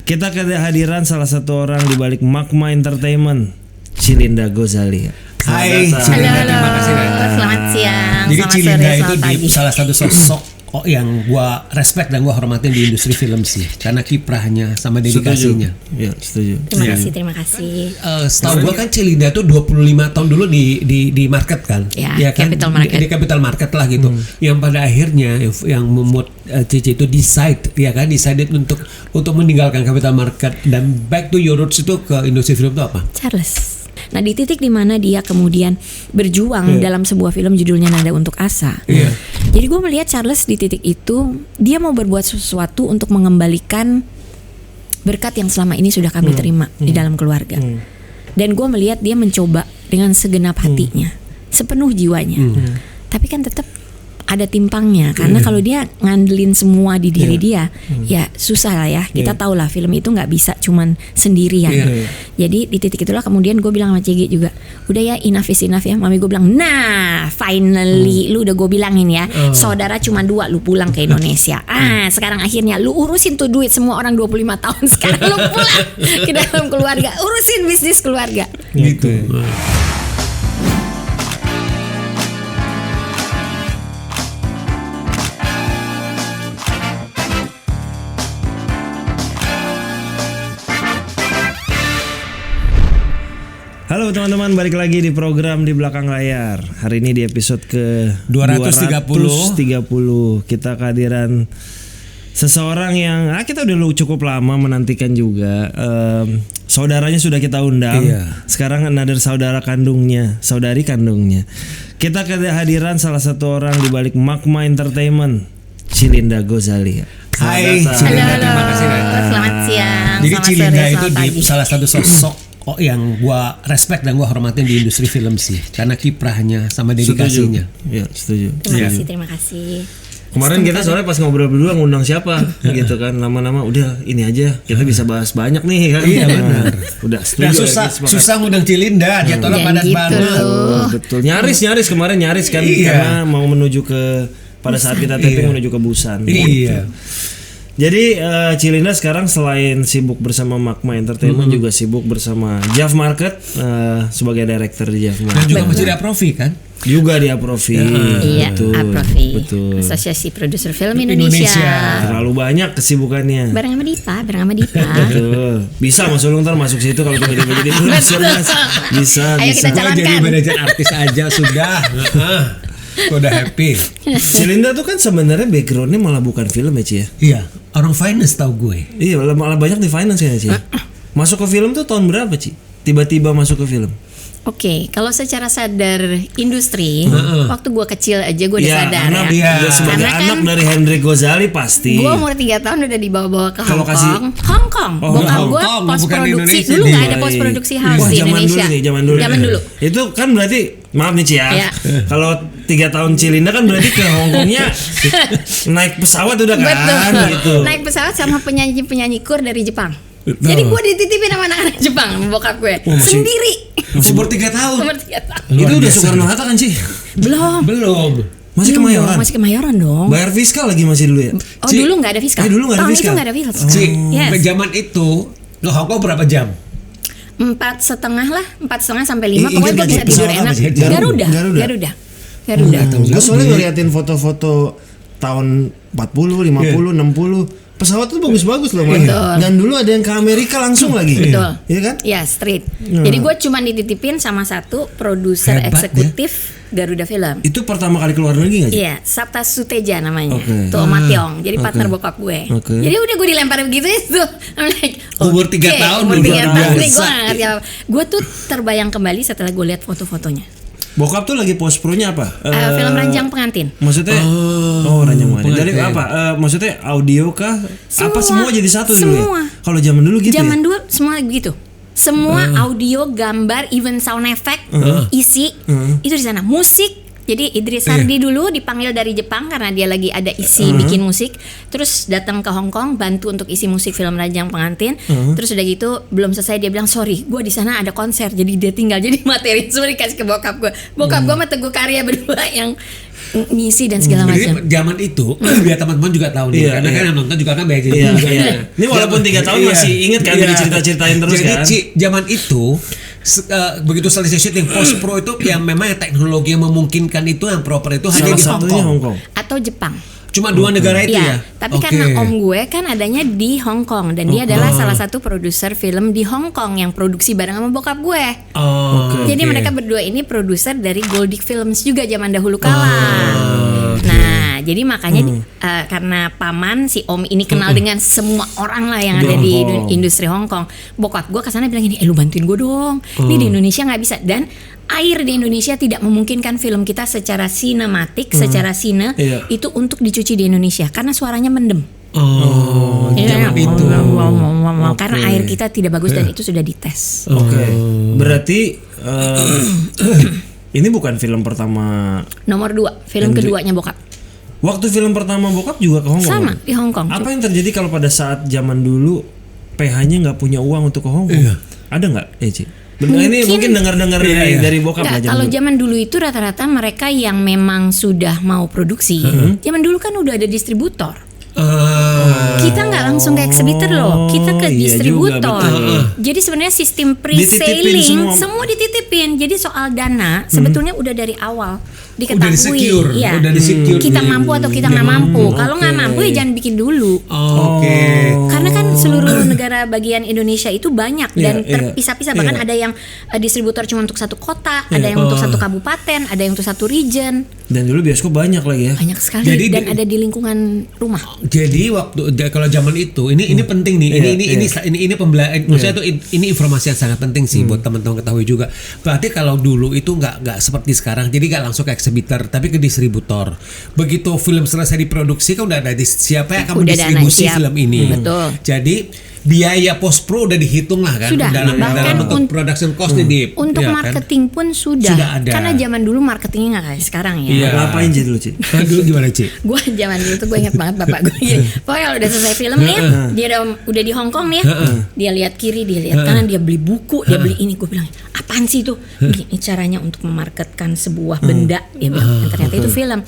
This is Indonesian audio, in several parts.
Kita kehadiran salah satu orang di balik Magma Entertainment, Cilinda Ghazali. Hai, Cilinda, terima kasih. Selamat siang. Jadi selamat Cilinda sore, itu selamat pagi. salah satu sosok yang gua respect dan gua hormatin di industri film sih, karena kiprahnya sama dedikasinya. Ya, setuju. Terima kasih. Setahu gua kan Cilinda tuh 25 tahun dulu di market kan, Ya, kan? capital market. Di capital market lah gitu. Yang pada akhirnya yang membuat Cici itu decided untuk meninggalkan capital market dan back to your roots itu ke industri film itu apa? Charles. Nah, di titik dimana dia kemudian berjuang dalam sebuah film judulnya Nada Untuk Asa. Jadi gue melihat Charles di titik itu dia mau berbuat sesuatu untuk mengembalikan berkat yang selama ini sudah kami terima di dalam keluarga. Dan gue melihat dia mencoba dengan segenap hatinya, sepenuh jiwanya. Tapi kan tetap ada timpangnya, karena kalau dia ngandelin semua di diri dia, ya susah lah ya. Kita tahu lah film itu nggak bisa cuman sendirian. Jadi di titik itulah kemudian gue bilang sama CG juga, udah ya, enough is enough ya. Mami gue bilang, nah finally lu udah gue bilangin ya, saudara cuma 2, lu pulang ke Indonesia. Sekarang akhirnya lu urusin tuh duit semua orang 25 tahun. Sekarang lu pulang ke dalam keluarga, urusin bisnis keluarga. Gitu. Halo teman-teman, balik lagi di program Di Belakang Layar. Hari ini di episode ke 230 kita kehadiran seseorang yang kita udah cukup lama menantikan juga. Saudaranya sudah kita undang. Sekarang another saudari kandungnya. Kita kehadiran salah satu orang di balik Magma Entertainment, Cilinda Ghazali. Hai, Cilinda, terima kasih. Selamat siang. Jadi selamat Cilinda sore, itu selamat pagi. salah satu sosok yang gua respect dan gua hormatin di industri film sih, karena kiprahnya sama dedikasinya. Ya, setuju. Terima kasih. Kemarin kita soalnya pas ngobrol berdua ngundang siapa gitu kan, lama-lama udah ini aja kita bisa bahas banyak nih kan. Iya benar. Udah Dan setuju. susah ngundang Cilinda, dia tolak padat gitu banget. loh. Betul. Nyaris kemarin kan karena mau menuju ke pada saat kita taping menuju ke Busan. Iya. Jadi Cilinda sekarang selain sibuk bersama Magma Entertainment juga sibuk bersama Jav Market sebagai director di Jav Dan Market. juga masih diaprovi kan? Juga di Aprofi. Iya, Aprofi. Betul. Asosiasi Produser Film Indonesia. Terlalu banyak kesibukannya. Bareng sama Dipa. Betul. Bisa Mas Ulung ntar masuk situ kalau tiba-tiba jadi produser Mas. Bisa. Ayo kita Gua jalankan. jadi manajer artis aja sudah. Gua udah happy. Cilinda tuh kan sebenarnya backgroundnya malah bukan film ya Ci ya? Iya, orang finance tahu gue. Iya malah banyak di finance ya Ci. Masuk ke film tuh tahun berapa Ci? Tiba-tiba masuk ke film? Oke, kalau secara sadar industri, waktu gue kecil aja gue udah sadar anak, ya. dia sebagai Karena anak dari Hendrik Ghazali pasti. Gue umur 3 tahun udah dibawa-bawa ke Kalau Hong Kong. Bokap gue Hong Kong, pos bukan di produksi Indonesia dulu nih. nggak ada pos produksi house Wah, di Indonesia. Zaman dulu. Itu kan berarti maaf nih Ci ya. Iya. Kalau 3 tahun Cilinda kan berarti ke Hongkongnya naik pesawat udah kan Betul. gitu. Naik pesawat sama penyanyi kur dari Jepang. Jadi gue dititipin sama anak-anak Jepang sama bokap gue sendiri. Umur 3 tahun. Umur 3 tahun. Itu udah Soekarno Hatta kan Ci? Belum. Masih Belum Kemayoran. dong, masih Kemayoran dong. Bayar fiskal lagi masih dulu ya? Oh, dulu nggak ada fiskal. Dulu nggak ada Tahun fiskal. itu nggak ada fiskal. Ci, Yes. zaman itu ke Hong Kong berapa jam? 4,5 lah, 4,5 sampai 5. Pokoknya Ingat gue bisa nggak tidur pesawat enak. apa sih? Garuda. Gue soalnya ngeliatin foto-foto tahun 40, 50, 60 pesawat tuh bagus-bagus loh man. Dan dulu ada yang ke Amerika langsung lagi. Betul. Iya kan? Ya, straight. Jadi gue cuma dititipin sama satu produser Hebat eksekutif Garuda Film. Itu pertama kali keluar negeri nggak sih? Iya, Sabta Suteja namanya. Oke. Tuh Oma Tiong. Jadi partner bokap gue. Oke. Jadi udah gue dilempar begitu itu. I'm like, Umur 3 tahun umur udah 3 tahun nih gue biasa. gak ngerti apa. Gue tuh terbayang kembali setelah gue lihat foto-fotonya. Bokap tuh lagi post pro-nya apa? Film Ranjang Pengantin. Maksudnya Ranjang Pengantin. Dari apa? Maksudnya audio kah? Apa semua jadi satu dulu ya? Semua. Kalau zaman dulu gitu Zaman ya? dulu semua begitu. Semua audio, gambar, even sound effect, isi itu di sana. Musik Jadi Idris Sardi dulu dipanggil dari Jepang karena dia lagi ada isi bikin musik. Terus datang ke Hong Kong bantu untuk isi musik film Lajang Pengantin. Terus udah gitu belum selesai dia bilang sorry, gue di sana ada konser. Jadi dia tinggal jadi materi semua dikasih ke bokap gue. Bokap gue sama Teguh Karya berdua yang ngisi dan segala macam. Jadi zaman itu biar teman-teman juga tahu nih, karena kan yang nonton juga kan banyak Iya. Ini walaupun 3 tahun masih inget kan cerita-ceritain terus. Jadi kan. zaman itu begitu selesai syuting post pro itu yang memang teknologi yang memungkinkan itu yang proper itu hanya di Hong Kong atau Jepang. Cuma 2 negara itu ya. Tapi karena om gue kan adanya di Hong Kong dan dia adalah salah satu produser film di Hong Kong yang produksi bareng sama bokap gue. Jadi mereka berdua ini produser dari Goldic Films juga zaman dahulu kala. Nah, jadi makanya karena paman si om ini kenal dengan semua orang lah yang ada di industri Hong Kong. Bokap gue kesana bilang ini, lu bantuin gue dong. Ini di Indonesia nggak bisa dan air di Indonesia tidak memungkinkan film kita secara sinematik, secara sine itu untuk dicuci di Indonesia karena suaranya mendem. Zaman itu. Karena air kita tidak bagus dan itu sudah dites. Berarti ini bukan film pertama. Nomor 2, film keduanya bokap. Waktu film pertama bokap juga ke Hong Kong. Sama di Hong Kong. Apa yang terjadi kalau pada saat zaman dulu PH-nya nggak punya uang untuk ke Hong Kong? Ada nggak, Eci? Ini mungkin dengar-dengar dari bokap lah. Kalau zaman dulu itu rata-rata mereka yang memang sudah mau produksi. Zaman dulu kan udah ada distributor. Kita nggak langsung ke exhibitor loh, kita ke distributor. Jadi sebenarnya sistem pre-selling semua dititipin. Jadi soal dana sebetulnya udah dari awal diketahui. Kita mampu atau kita nggak mampu. Kalau nggak mampu ya jangan bikin dulu. Karena kan seluruh negara bagian Indonesia itu banyak dan terpisah-pisah. Bahkan ada yang distributor cuma untuk satu kota, ada yang untuk satu kabupaten, ada yang untuk satu region. Dan dulu bioskop banyak lagi ya. Banyak sekali. Jadi, dan ada di lingkungan rumah. Jadi waktu kalau zaman itu ini penting nih. Ini pembelajaran. Maksudnya itu ini informasi yang sangat penting sih buat teman-teman ketahui juga. Berarti kalau dulu itu nggak seperti sekarang. Jadi nggak langsung ke exhibitor tapi ke distributor. Begitu film selesai diproduksi kan udah ada siapa yang akan mendistribusi film ini. Betul. Jadi biaya post pro udah dihitung lah kan. Sudah. Dalam bentuk production cost untuk marketing pun sudah ada. Karena zaman dulu marketingnya nggak kayak sekarang ya. Ngapain Ci dulu Ci? Dulu gimana Ci? Gue zaman dulu tuh gue ingat banget bapak gue gini. Pokoknya kalau udah selesai film nih, dia udah di Hong Kong nih, dia lihat kiri, dia lihat kanan, dia beli buku, dia beli ini. Gue bilang apaan sih itu? Ini caranya untuk memarketkan sebuah benda. Dia bilang ternyata itu film.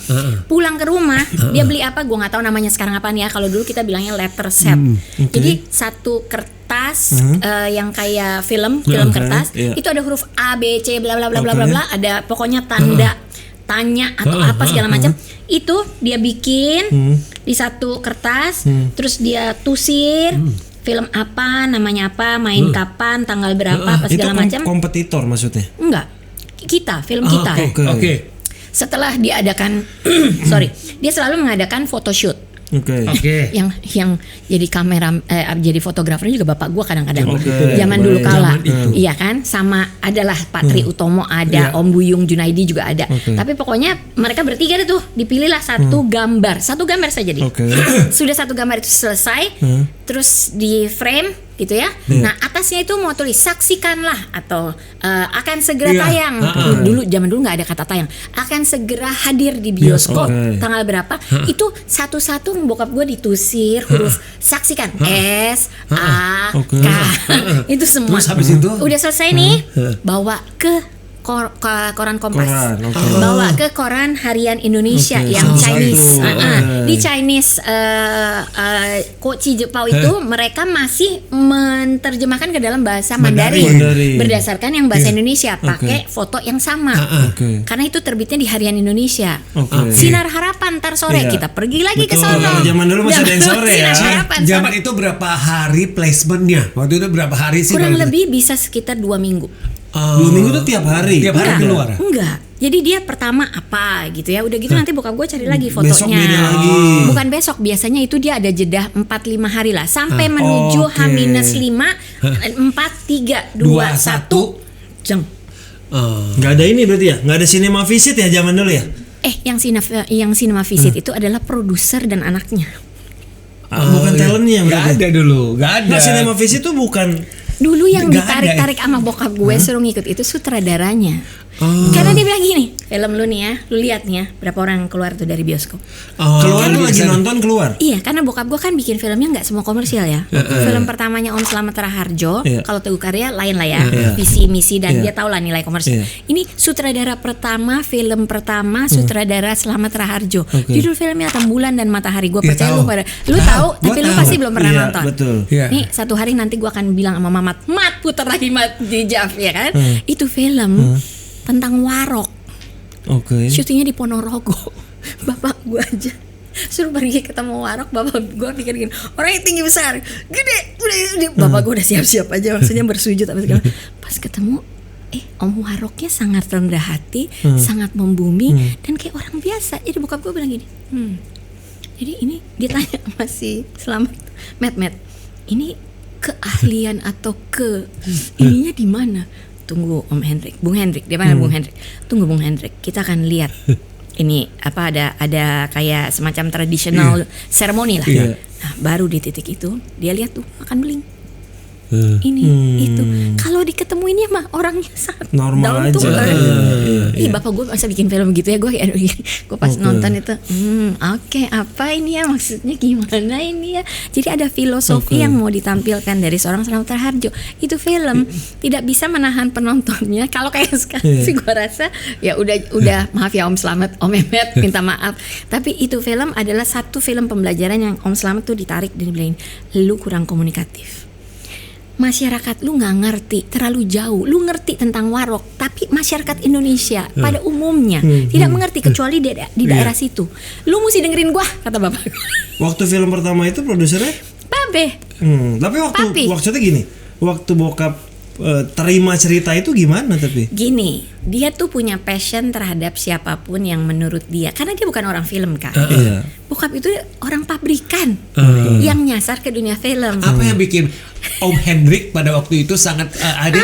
Pulang ke rumah, dia beli apa? Gue nggak tahu namanya sekarang apaan ya. Kalau dulu kita bilangnya letter set. Jadi satu kertas yang kayak film kertas itu ada huruf A B C bla bla bla bla bla, ada pokoknya tanya atau apa segala macam. Itu dia bikin di satu kertas, terus dia tusir film apa, namanya apa, main kapan, tanggal berapa, apa segala macam. Itu kompetitor maksudnya? Enggak. Film kita. Oke. Setelah diadakan dia selalu mengadakan photoshoot. Yang jadi kamera jadi fotografernya juga bapak gua kadang-kadang. Zaman dulu kala. Iya kan? Sama adalah Pak Tri Utomo ada, Om Buyung Junaidi juga ada. Tapi pokoknya mereka bertiga itu dipilihlah satu gambar saja jadi. Sudah satu gambar itu selesai, terus di frame gitu ya. Nah, atasnya itu mau tulis saksikanlah atau akan segera tayang. Zaman dulu nggak ada kata tayang. Akan segera hadir di bioskop tanggal berapa. Itu satu-satu bokap gue ditusir huruf saksikan S A K. Itu semua. Terus habis itu udah selesai nih, bawa ke koran Kompas, bawa ke koran harian Indonesia yang Chinese. Di Chinese Koci Jepang itu mereka masih menerjemahkan ke dalam bahasa Mandarin berdasarkan yang bahasa Indonesia pakai foto yang sama. Karena itu terbitnya di harian Indonesia. Sinar Harapan ntar sore kita pergi lagi ke sono. Zaman dulu masih ada yang sore ya. Zaman itu berapa hari placementnya? Waktu itu berapa hari sih? Kurang lebih bisa sekitar 2 minggu. 2 minggu tuh tiap hari? Tiap hari keluar? Enggak. Jadi dia pertama apa gitu ya. Udah gitu nanti bokap gue cari lagi fotonya. Besok beda lagi. Bukan besok, biasanya itu dia ada jeda 4-5 hari lah sampai menuju H-5 4 3 2 1 jeng. Nggak ada ini berarti ya? Nggak ada cinema visit ya zaman dulu ya? Yang cinema visit itu adalah produser dan anaknya. Bukan talentnya berarti? Nggak ada dulu. Nggak ada. Nah, cinema visit itu bukan. Dulu yang ditarik-tarik sama bokap gue suruh ngikut itu sutradaranya. Karena dia bilang gini, film lu nih ya, lu lihat nih ya, berapa orang keluar tuh dari bioskop. Keluar tuh lagi nonton keluar. Iya, karena bokap gue kan bikin filmnya nggak semua komersial ya. Film pertamanya Om Slamet Raharjo, kalau Teguh Karya lain lah ya, visi misi dan dia tahu lah nilai komersial. Ini sutradara pertama, film pertama sutradara Slamet Raharjo. Judul filmnya Rembulan dan Matahari. Gue percaya lu pada, lu tahu, tapi lu pasti belum pernah nonton. Betul. Nih satu hari nanti gue akan bilang sama Mamat, Mat putar lagi Mat di Jaf ya kan. Itu film tentang warok. Syutingnya di Ponorogo. Bapak gue aja suruh pergi ketemu warok, bapak gue pikir gini, orangnya tinggi besar, gede, udah bapak gue udah siap-siap aja, maksudnya bersujud apa segala. Pas ketemu, Om Waroknya sangat rendah hati, sangat membumi dan kayak orang biasa. Jadi bokap gue bilang gini, jadi ini dia tanya masih selamat, Met, ini keahlian atau ininya di mana? Tunggu Om Hendrik, Bung Hendrik, dia panggil Bung Hendrik. Tunggu Bung Hendrik, kita akan lihat. Ini apa ada kayak semacam tradisional seremoni lah. Nah, baru di titik itu dia lihat tuh makan beling. Ini itu. Kalau diketemuinnya mah orangnya sangat normal aja. Bapak gue masa bikin film gitu ya, gue pas nonton itu, oke, apa ini ya maksudnya gimana ini ya. Jadi ada filosofi yang mau ditampilkan dari seorang Slamet Raharjo. Itu film tidak bisa menahan penontonnya. Kalau kayak sekarang sih gue rasa ya udah maaf ya Om Slamet, Om Mehmet minta maaf. Tapi itu film adalah satu film pembelajaran yang Om Slamet tuh ditarik dan dibilangin, lu kurang komunikatif. Masyarakat lu nggak ngerti, terlalu jauh. Lu ngerti tentang warok, tapi masyarakat Indonesia pada umumnya tidak mengerti kecuali di daerah situ. Lu mesti dengerin gua, kata bapak. Waktu film pertama itu produsernya Babe. Tapi waktu gini, waktu bokap terima cerita itu gimana tapi? Gini, dia tuh punya passion terhadap siapapun yang menurut dia, karena dia bukan orang film kan. Bokap itu orang pabrikan yang nyasar ke dunia film. Apa yang bikin Om Hendrik pada waktu itu sangat ada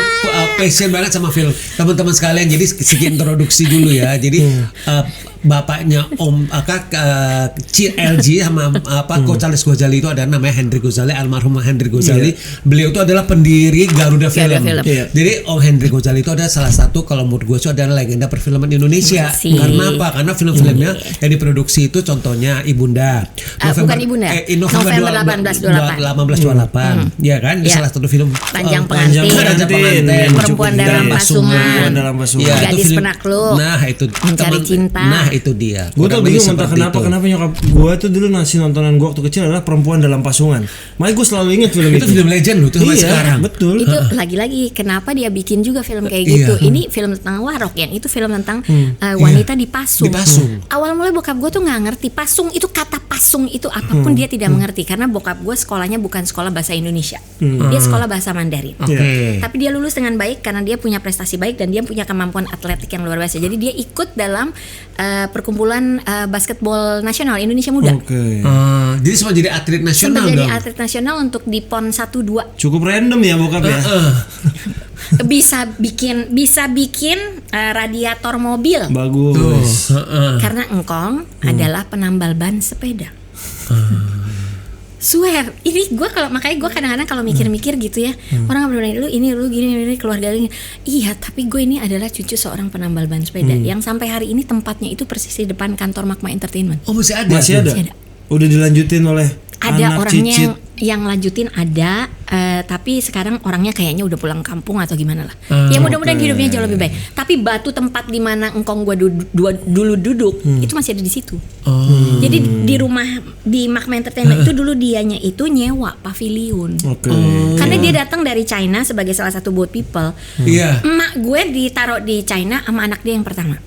passion banget sama film. Teman-teman sekalian, jadi sedikit introduksi dulu ya. Jadi bapaknya Om LG sama Coach Charles Ghazali itu ada namanya Hendrik Ghazali, almarhum Hendrik Ghazali. Beliau itu adalah pendiri Garuda Film. Jadi Om Hendrik Ghazali itu adalah salah satu, kalau menurut gue itu adalah legenda perfilman Indonesia. Karena apa? Karena film-filmnya yang diproduksi itu contohnya Ibunda. Bukan Ibunda. November 1828. Ya kan? Itu salah satu film Panjang Pengantin. Perempuan dalam Pasungan. Gadis Penakluk. Nah, itu Mencari Cinta. Nah, itu dia. Gue tuh bingung entah kenapa nyokap gue tuh dulu ngasih nontonan gue waktu kecil adalah Perempuan Dalam Pasungan. Makanya gue selalu ingat film itu. Itu film legend loh tuh sampai sekarang. Betul. Itu lagi-lagi kenapa dia bikin juga film kayak gitu. Ini film tentang warok, yang itu film tentang wanita dipasung. Awal mulai bokap gue tuh nggak ngerti pasung itu, kata pasung itu apapun dia tidak mengerti, karena bokap gue sekolahnya bukan sekolah bahasa Indonesia. Dia sekolah bahasa Mandarin. Tapi dia lulus dengan baik karena dia punya prestasi baik dan dia punya kemampuan atletik yang luar biasa. Jadi dia ikut dalam perkumpulan basketbol nasional Indonesia Muda. Jadi sempat jadi atlet nasional. Sempat jadi atlet nasional untuk di PON 1-2. Cukup random ya bokap ya. Bisa bikin radiator mobil. Bagus. Karena engkong adalah penambal ban sepeda. Swear, ini gue makanya gue kadang-kadang kalau mikir-mikir gitu ya, orang bilang lu gini keluarga ini. Iya, tapi gue ini adalah cucu seorang penambal ban sepeda yang sampai hari ini tempatnya itu persis di depan kantor Magma Entertainment. Oh, masih ada. Masih ada. Udah dilanjutin oleh ada anak orangnya cicit. yang lanjutin ada, tapi sekarang orangnya kayaknya udah pulang kampung atau gimana lah. Ya mudah-mudahan hidupnya jauh lebih baik. Tapi batu tempat di mana engkong gua dulu duduk itu masih ada di situ. Jadi di rumah di Magma Entertainment itu dulu dianya itu nyewa pavilion. Karena dia datang dari China sebagai salah satu boat people. Emak gue ditaruh di China sama anak dia yang pertama.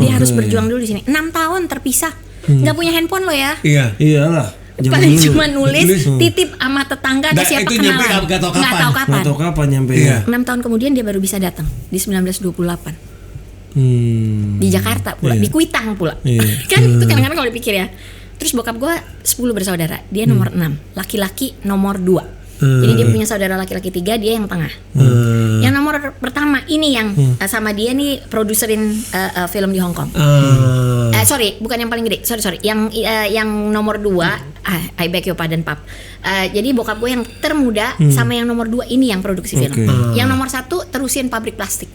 Dia harus berjuang dulu di sini. 6 tahun terpisah. Nggak punya handphone lo ya? Iyalah. Paling cuma nulis titip sama tetangga atau siapa kenalan. Nggak tahu kapan nyampe. 6 tahun kemudian dia baru bisa datang di 1928. Di Jakarta pula, di Kuitang pula. Kan itu kadang-kadang kalau dipikir ya. Terus bokap gue 10 bersaudara, dia nomor 6, laki-laki nomor 2. Jadi dia punya saudara laki-laki 3, dia yang tengah. Yang nomor pertama ini yang sama dia nih produserin film di Hong Kong. Sorry, bukan yang paling gede. Sorry. Yang nomor 2, I beg your pardon, Pap. Jadi bokap gue yang termuda sama yang nomor 2 ini yang produksi film. Yang nomor 1 terusin pabrik plastik.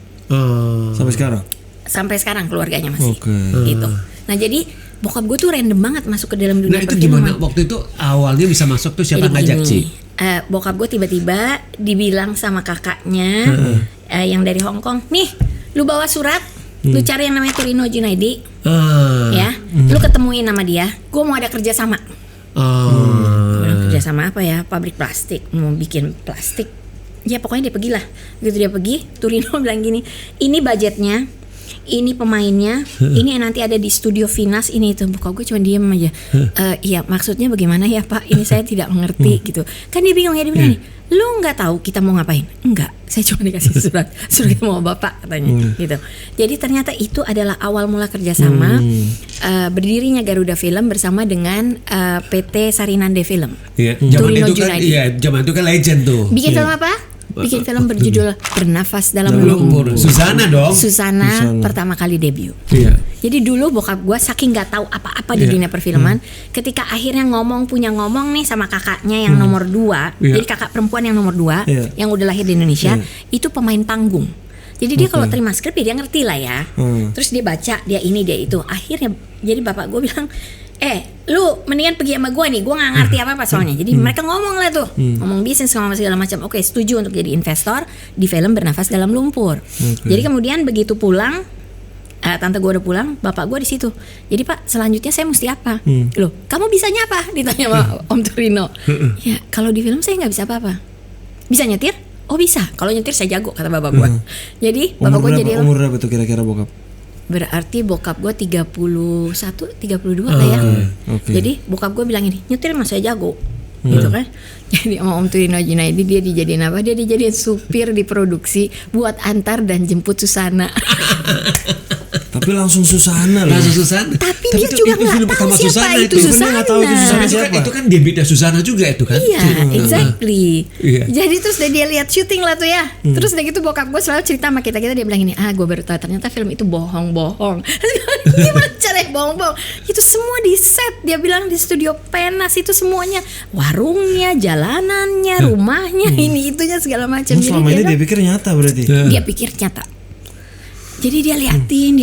Sampai sekarang. sampai sekarang keluarganya masih Oke. gitu. Nah jadi bokap gue tuh random banget masuk ke dalam dunia Nah itu perfilman. gimana waktu itu awalnya bisa masuk tuh siapa Jadi ngajak begini, sih? Bokap gue tiba-tiba dibilang sama kakaknya yang dari Hong Kong, nih lu bawa surat, lu cari yang namanya Turino Junaidi, ya, lu ketemuin sama dia, gue mau ada kerja sama. Kerja sama apa ya? Pabrik plastik, mau bikin plastik. Ya pokoknya dia pergilah. Begitu dia pergi, Turino bilang gini, ini budgetnya, ini pemainnya, ini nanti ada di studio Finas, ini itu. Bokap gue cuma diem aja. Iya maksudnya bagaimana ya Pak? Ini saya tidak mengerti gitu. Kan dia bingung ya, dia bilang nih, lu nggak tahu kita mau ngapain? Enggak, saya cuma dikasih surat mau bapak katanya gitu. Jadi ternyata itu adalah awal mula kerjasama berdirinya Garuda Film bersama dengan PT Sarinande Film. Iya, zaman Turino itu kan Junaidi. zaman itu kan legend tuh. Bikin film apa? Bikin film berjudul Bernafas dalam Lumpur. Susana dong. Susana pertama kali debut. Iya. Jadi dulu bokap gue saking nggak tahu apa-apa di dunia perfilman, ketika akhirnya punya ngomong nih sama kakaknya yang nomor 2, jadi kakak perempuan yang nomor 2 yang udah lahir di Indonesia, itu pemain panggung. Jadi dia kalau terima skrip ya dia ngerti lah ya. Terus dia baca, dia ini dia itu. Akhirnya jadi bapak gue bilang, lu mendingan pergi sama gue nih, gue nggak ngerti apa-apa soalnya. Jadi mereka ngomong lah tuh, ngomong bisnis ngomong segala macam. Oke, setuju untuk jadi investor di film Bernafas dalam Lumpur. Jadi kemudian begitu pulang, tante gue udah pulang, bapak gue di situ. Jadi Pak, selanjutnya saya mesti apa? Loh, kamu bisanya apa? Ditanya sama Om Turino. Ya, kalau di film saya nggak bisa apa-apa. Bisa nyetir? Oh bisa. Kalau nyetir saya jago kata bapak gue. Jadi bapak gue jadi umur berapa tuh kira-kira bokap? Berarti bokap gue 31, 32 lah ya. Jadi bokap gue bilang ini, nyetir mas saya jago. Gitu kan. Jadi sama Om Turino Junaidi dia dijadiin apa? Dia dijadiin supir di produksi buat antar dan jemput Susana. Tapi langsung Susana loh. Langsung Susana. Tapi dia juga nggak tahu siapa itu Susana. Nggak tahu itu Susana siapa. Itu kan debutnya Susana juga itu kan. Iya, exactly. Iya. Jadi terus dia lihat syuting lah tuh ya. Terus udah gitu bokap gue selalu cerita sama kita dia bilang ini, gue baru tahu ternyata film itu bohong. Gimana caranya bohong? Itu semua di set. Dia bilang di studio Penas itu semuanya, warungnya, jalanannya, rumahnya, ini itunya segala macam. Jadi selama ini dia pikir nyata berarti. Dia pikir nyata. Jadi dia liatin.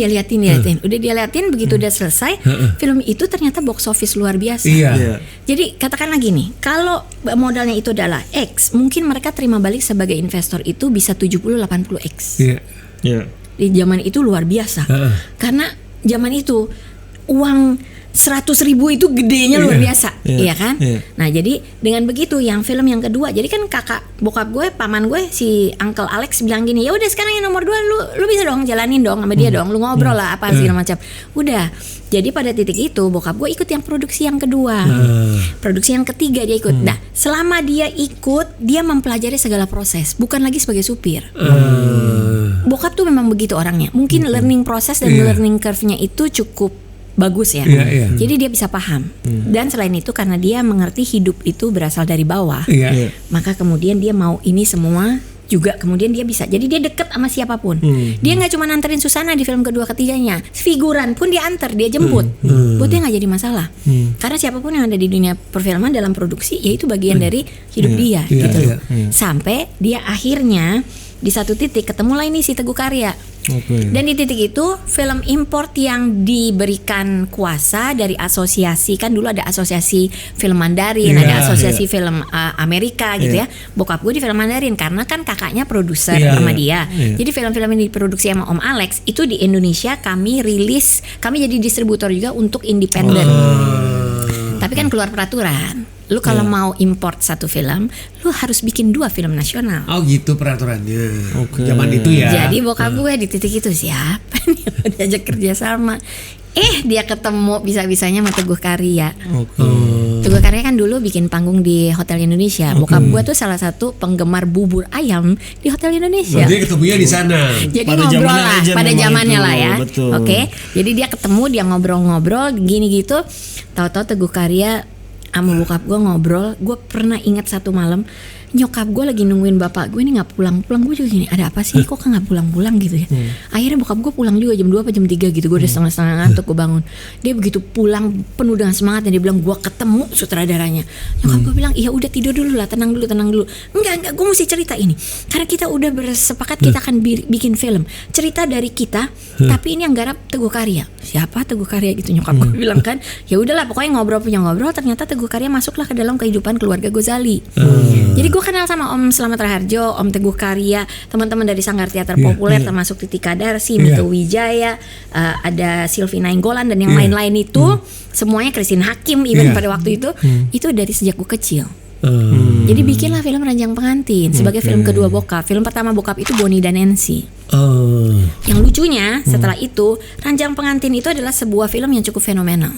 Udah dia liatin, begitu udah selesai, film itu ternyata box office luar biasa. Iya. Jadi katakan lagi nih, kalau modalnya itu adalah X, mungkin mereka terima balik sebagai investor itu bisa 70-80X. Iya. Di zaman itu luar biasa. Karena zaman itu uang 100.000 itu gedenya luar biasa, iya kan? Nah jadi dengan begitu yang film yang kedua, jadi kan kakak bokap gue, paman gue si Uncle Alex bilang gini, ya udah sekarang yang nomor 2 lu bisa dong jalanin dong sama dia dong, lu ngobrol lah apa segala macam. Udah, jadi pada titik itu bokap gue ikut yang produksi yang kedua, produksi yang ketiga dia ikut. Nah selama dia ikut, dia mempelajari segala proses, bukan lagi sebagai supir. Bokap tuh memang begitu orangnya, mungkin learning proses dan learning curve-nya itu cukup bagus ya. Jadi dia bisa paham. Dan selain itu karena dia mengerti hidup itu berasal dari bawah, maka kemudian dia mau ini semua juga, kemudian dia bisa. Jadi dia deket sama siapapun. Dia nggak cuma nanterin Susana di film kedua ketiganya, figuran pun dia antar, dia jemput. Buat dia nggak jadi masalah. Karena siapapun yang ada di dunia perfilman dalam produksi, ya itu bagian dari hidup dia gitu loh. Sampai dia akhirnya di satu titik ketemulah ini si Teguh Karya. Dan di titik itu film import yang diberikan kuasa dari asosiasi, kan dulu ada asosiasi film Mandarin, ada asosiasi film Amerika gitu ya. Bokap gue di film Mandarin karena kan kakaknya produser sama dia. Jadi film-film yang diproduksi sama Om Alex itu di Indonesia kami rilis, kami jadi distributor juga untuk independen. Tapi kan keluar peraturan, lu kalau mau import satu film, lu harus bikin 2 film nasional. Oh gitu peraturannya. Zaman itu ya. Jadi bokap gue di titik itu siapa nih yang diajak kerja sama? Dia ketemu bisa-bisanya sama Teguh Karya. Teguh Karya kan dulu bikin panggung di Hotel Indonesia. Bokap gue tuh salah satu penggemar bubur ayam di Hotel Indonesia. Jadi ketemunya di sana. Jadi ngobrol lah pada zamannya lah ya. Oke. Jadi dia ketemu, dia ngobrol-ngobrol gini gitu. Tahu-tahu Teguh Karya sama bokap gue ngobrol. Gue pernah ingat satu malam nyokap gue lagi nungguin bapak gue ini nggak pulang-pulang. Gue juga gini, ada apa sih kok nggak pulang-pulang gitu ya. Akhirnya bokap gue pulang juga jam 2 apa jam 3 gitu. Gue udah setengah ngantuk, gue bangun. Dia begitu pulang penuh dengan semangat dan dia bilang gue ketemu sutradaranya. Nyokap gue bilang iya udah tidur dulu lah, tenang dulu. Enggak, gue mesti cerita ini karena kita udah bersepakat kita akan bikin film cerita dari kita, tapi ini yang garap Teguh Karya. Siapa Teguh Karya gitu, nyokap gue bilang kan. Ya udahlah pokoknya ngobrol, ternyata Teguh Karya masuklah ke dalam kehidupan keluarga Ghazali. Jadi gue kenal sama Om Slamet Raharjo, Om Teguh Karya, teman-teman dari Sanggar Teater Populer termasuk Titi Kadarsi, Mika Wijaya, ada Sylvie Nainggolan dan yang lain-lain itu semuanya, Christine Hakim even pada waktu itu dari sejak gue kecil. Jadi bikinlah film Ranjang Pengantin sebagai film kedua bokap. Film pertama bokap itu Bonnie dan Nancy. Yang lucunya setelah itu Ranjang Pengantin itu adalah sebuah film yang cukup fenomenal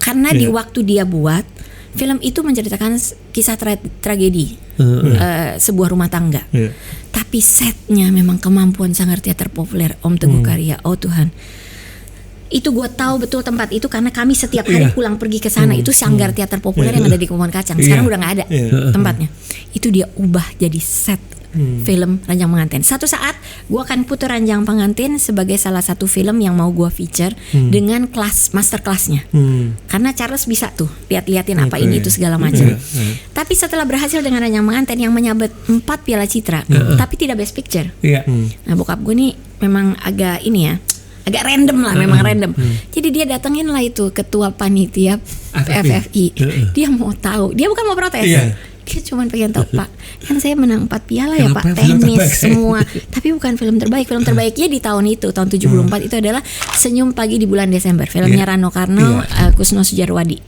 karena di waktu dia buat film itu menceritakan kisah tragedi sebuah rumah tangga. Tapi setnya memang kemampuan Sanggar Teater Populer Om Teguh Karya. Oh Tuhan, itu gue tahu betul tempat itu karena kami setiap hari pulang pergi ke sana. Itu Sanggar Teater Populer yang ada di Kebun Kacang. Sekarang udah nggak ada tempatnya. Itu dia ubah jadi set film Ranjang Pengantin. Satu saat gue akan putar Ranjang Pengantin sebagai salah satu film yang mau gue feature dengan master kelasnya. Karena Charles bisa tuh liatin apa ini itu segala macam. Tapi setelah berhasil dengan Ranjang Pengantin yang menyabet 4 Piala Citra, tapi tidak Best Picture. Nah bokap gue nih memang agak ini ya, agak random lah, memang random. Jadi dia datengin lah itu ketua panitia FFI. Dia mau tahu, dia bukan mau protes. Dia cuma pengen tahu, Pak, kan saya menang 4 piala ya Pak, tenis semua, tapi bukan film terbaik. Film terbaiknya di tahun itu, tahun 74 itu adalah Senyum Pagi di Bulan Desember, filmnya Rano Karno, Kusno Sujarwadi,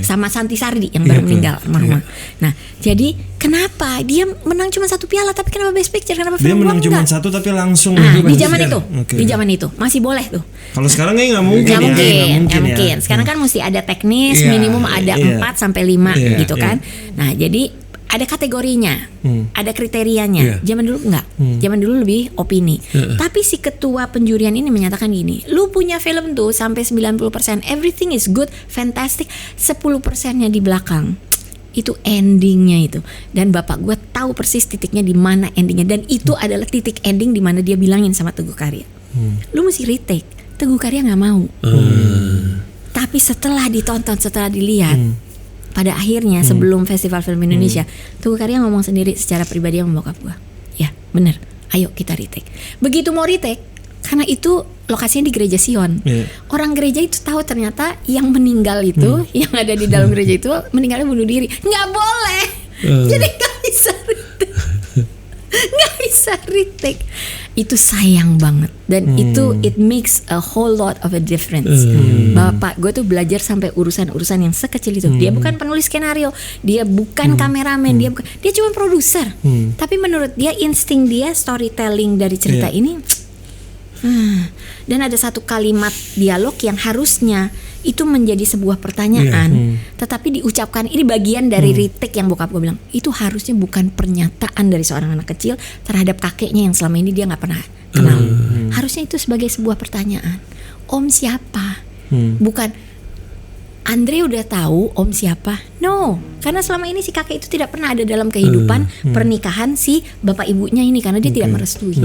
sama Santi Sardi yang baru meninggal almarhumah. Nah, jadi kenapa dia menang cuma 1 piala, tapi kenapa Best Picture? Kenapa film dia menang cuma 1 tapi langsung? Di zaman itu, di zaman itu masih boleh tuh. Kalau sekarang nggak mungkin. Nggak mungkin. Sekarang kan mesti ada teknis, minimum ada 4 sampai 5 gitu kan. Nah, jadi ada kategorinya, ada kriterianya. Zaman dulu enggak. Zaman dulu lebih opini. Tapi si ketua penjurian ini menyatakan gini, lu punya film tuh sampai 90%, everything is good, fantastic, 10%-nya di belakang. Itu endingnya itu. Dan bapak gue tahu persis titiknya di mana endingnya. Dan itu adalah titik ending di mana dia bilangin sama Teguh Karya, lu mesti retake. Teguh Karya nggak mau. Tapi setelah ditonton, setelah dilihat, pada akhirnya sebelum Festival Film Indonesia, Teguh Karya ngomong sendiri secara pribadi sama bokap gue, ya bener, ayo kita retake. Begitu mau retake, karena itu lokasinya di Gereja Sion, orang gereja itu tahu ternyata yang meninggal itu, yang ada di dalam gereja itu meninggalnya bunuh diri, nggak boleh, jadi nggak bisa retake. Nggak bisa retake. Itu sayang banget. Dan itu it makes a whole lot of a difference. Bapak gue tuh belajar sampai urusan-urusan yang sekecil itu. Dia bukan penulis skenario, dia bukan kameramen, dia cuma produser. Tapi menurut dia, insting dia storytelling dari cerita ini. Dan ada satu kalimat dialog yang harusnya itu menjadi sebuah pertanyaan, tetapi diucapkan, ini bagian dari retake yang bokap gue bilang, itu harusnya bukan pernyataan dari seorang anak kecil terhadap kakeknya yang selama ini dia nggak pernah kenal. Harusnya itu sebagai sebuah pertanyaan. Om siapa? Bukan Andre udah tahu Om siapa? No, karena selama ini si kakek itu tidak pernah ada dalam kehidupan pernikahan si bapak ibunya ini karena dia tidak merestui.